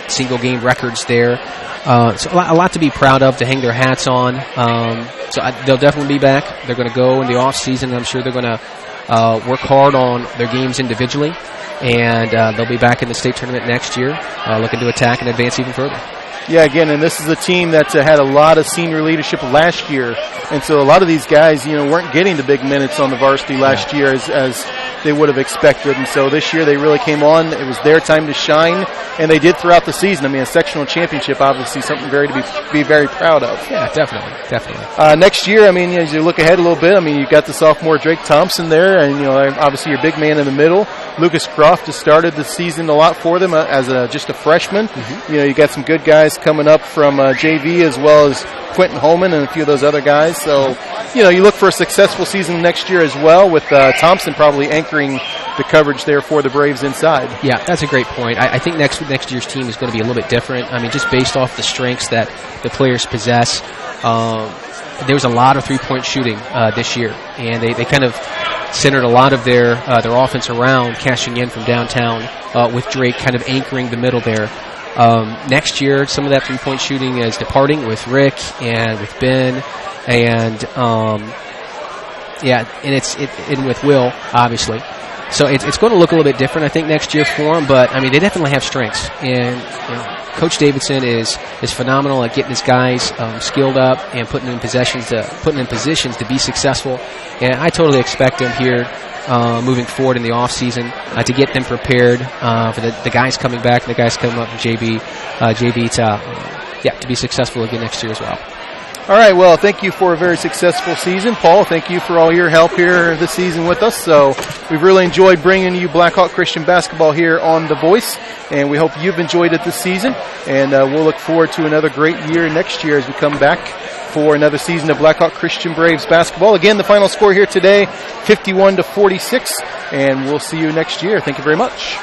single game records there. So a lot to be proud of, to hang their hats on. They'll definitely be back. They're going to go in the off season. I'm sure they're going to work hard on their games individually, and they'll be back in the state tournament next year, looking to attack and advance even further. Yeah, again, and this is a team that had a lot of senior leadership last year, and so a lot of these guys, weren't getting the big minutes on the varsity last year as they would have expected, and so this year they really came on. It was their time to shine, and they did throughout the season. A sectional championship, obviously, something to be very proud of. Yeah, definitely. Next year, as you look ahead a little bit, you've got the sophomore Drake Thompson there, and obviously your big man in the middle. Lucas Croft has started the season a lot for them as just a freshman. Mm-hmm. You got some good guys coming up from JV, as well as Quentin Holman and a few of those other guys. So, you look for a successful season next year as well, with Thompson probably anchoring the coverage there for the Braves inside. Yeah, that's a great point. I think next year's team is going to be a little bit different. just based off the strengths that the players possess. There was a lot of three-point shooting this year, and they kind of centered a lot of their offense around cashing in from downtown, with Drake kind of anchoring the middle there. Next year, some of that three-point shooting is departing with Rick and with Ben, and and with Will, obviously. So it's going to look a little bit different, I think, next year for them. But I mean, they definitely have strengths, and Coach Davidson is phenomenal at getting his guys skilled up and putting in positions to be successful. And I totally expect them here moving forward in the off season to get them prepared for the guys coming back and the guys coming up from JV to be successful again next year as well. All right, well, thank you for a very successful season. Paul, thank you for all your help here this season with us. So we've really enjoyed bringing you Blackhawk Christian basketball here on The Voice, and we hope you've enjoyed it this season. And we'll look forward to another great year next year as we come back for another season of Blackhawk Christian Braves basketball. Again, the final score here today, 51-46, and we'll see you next year. Thank you very much.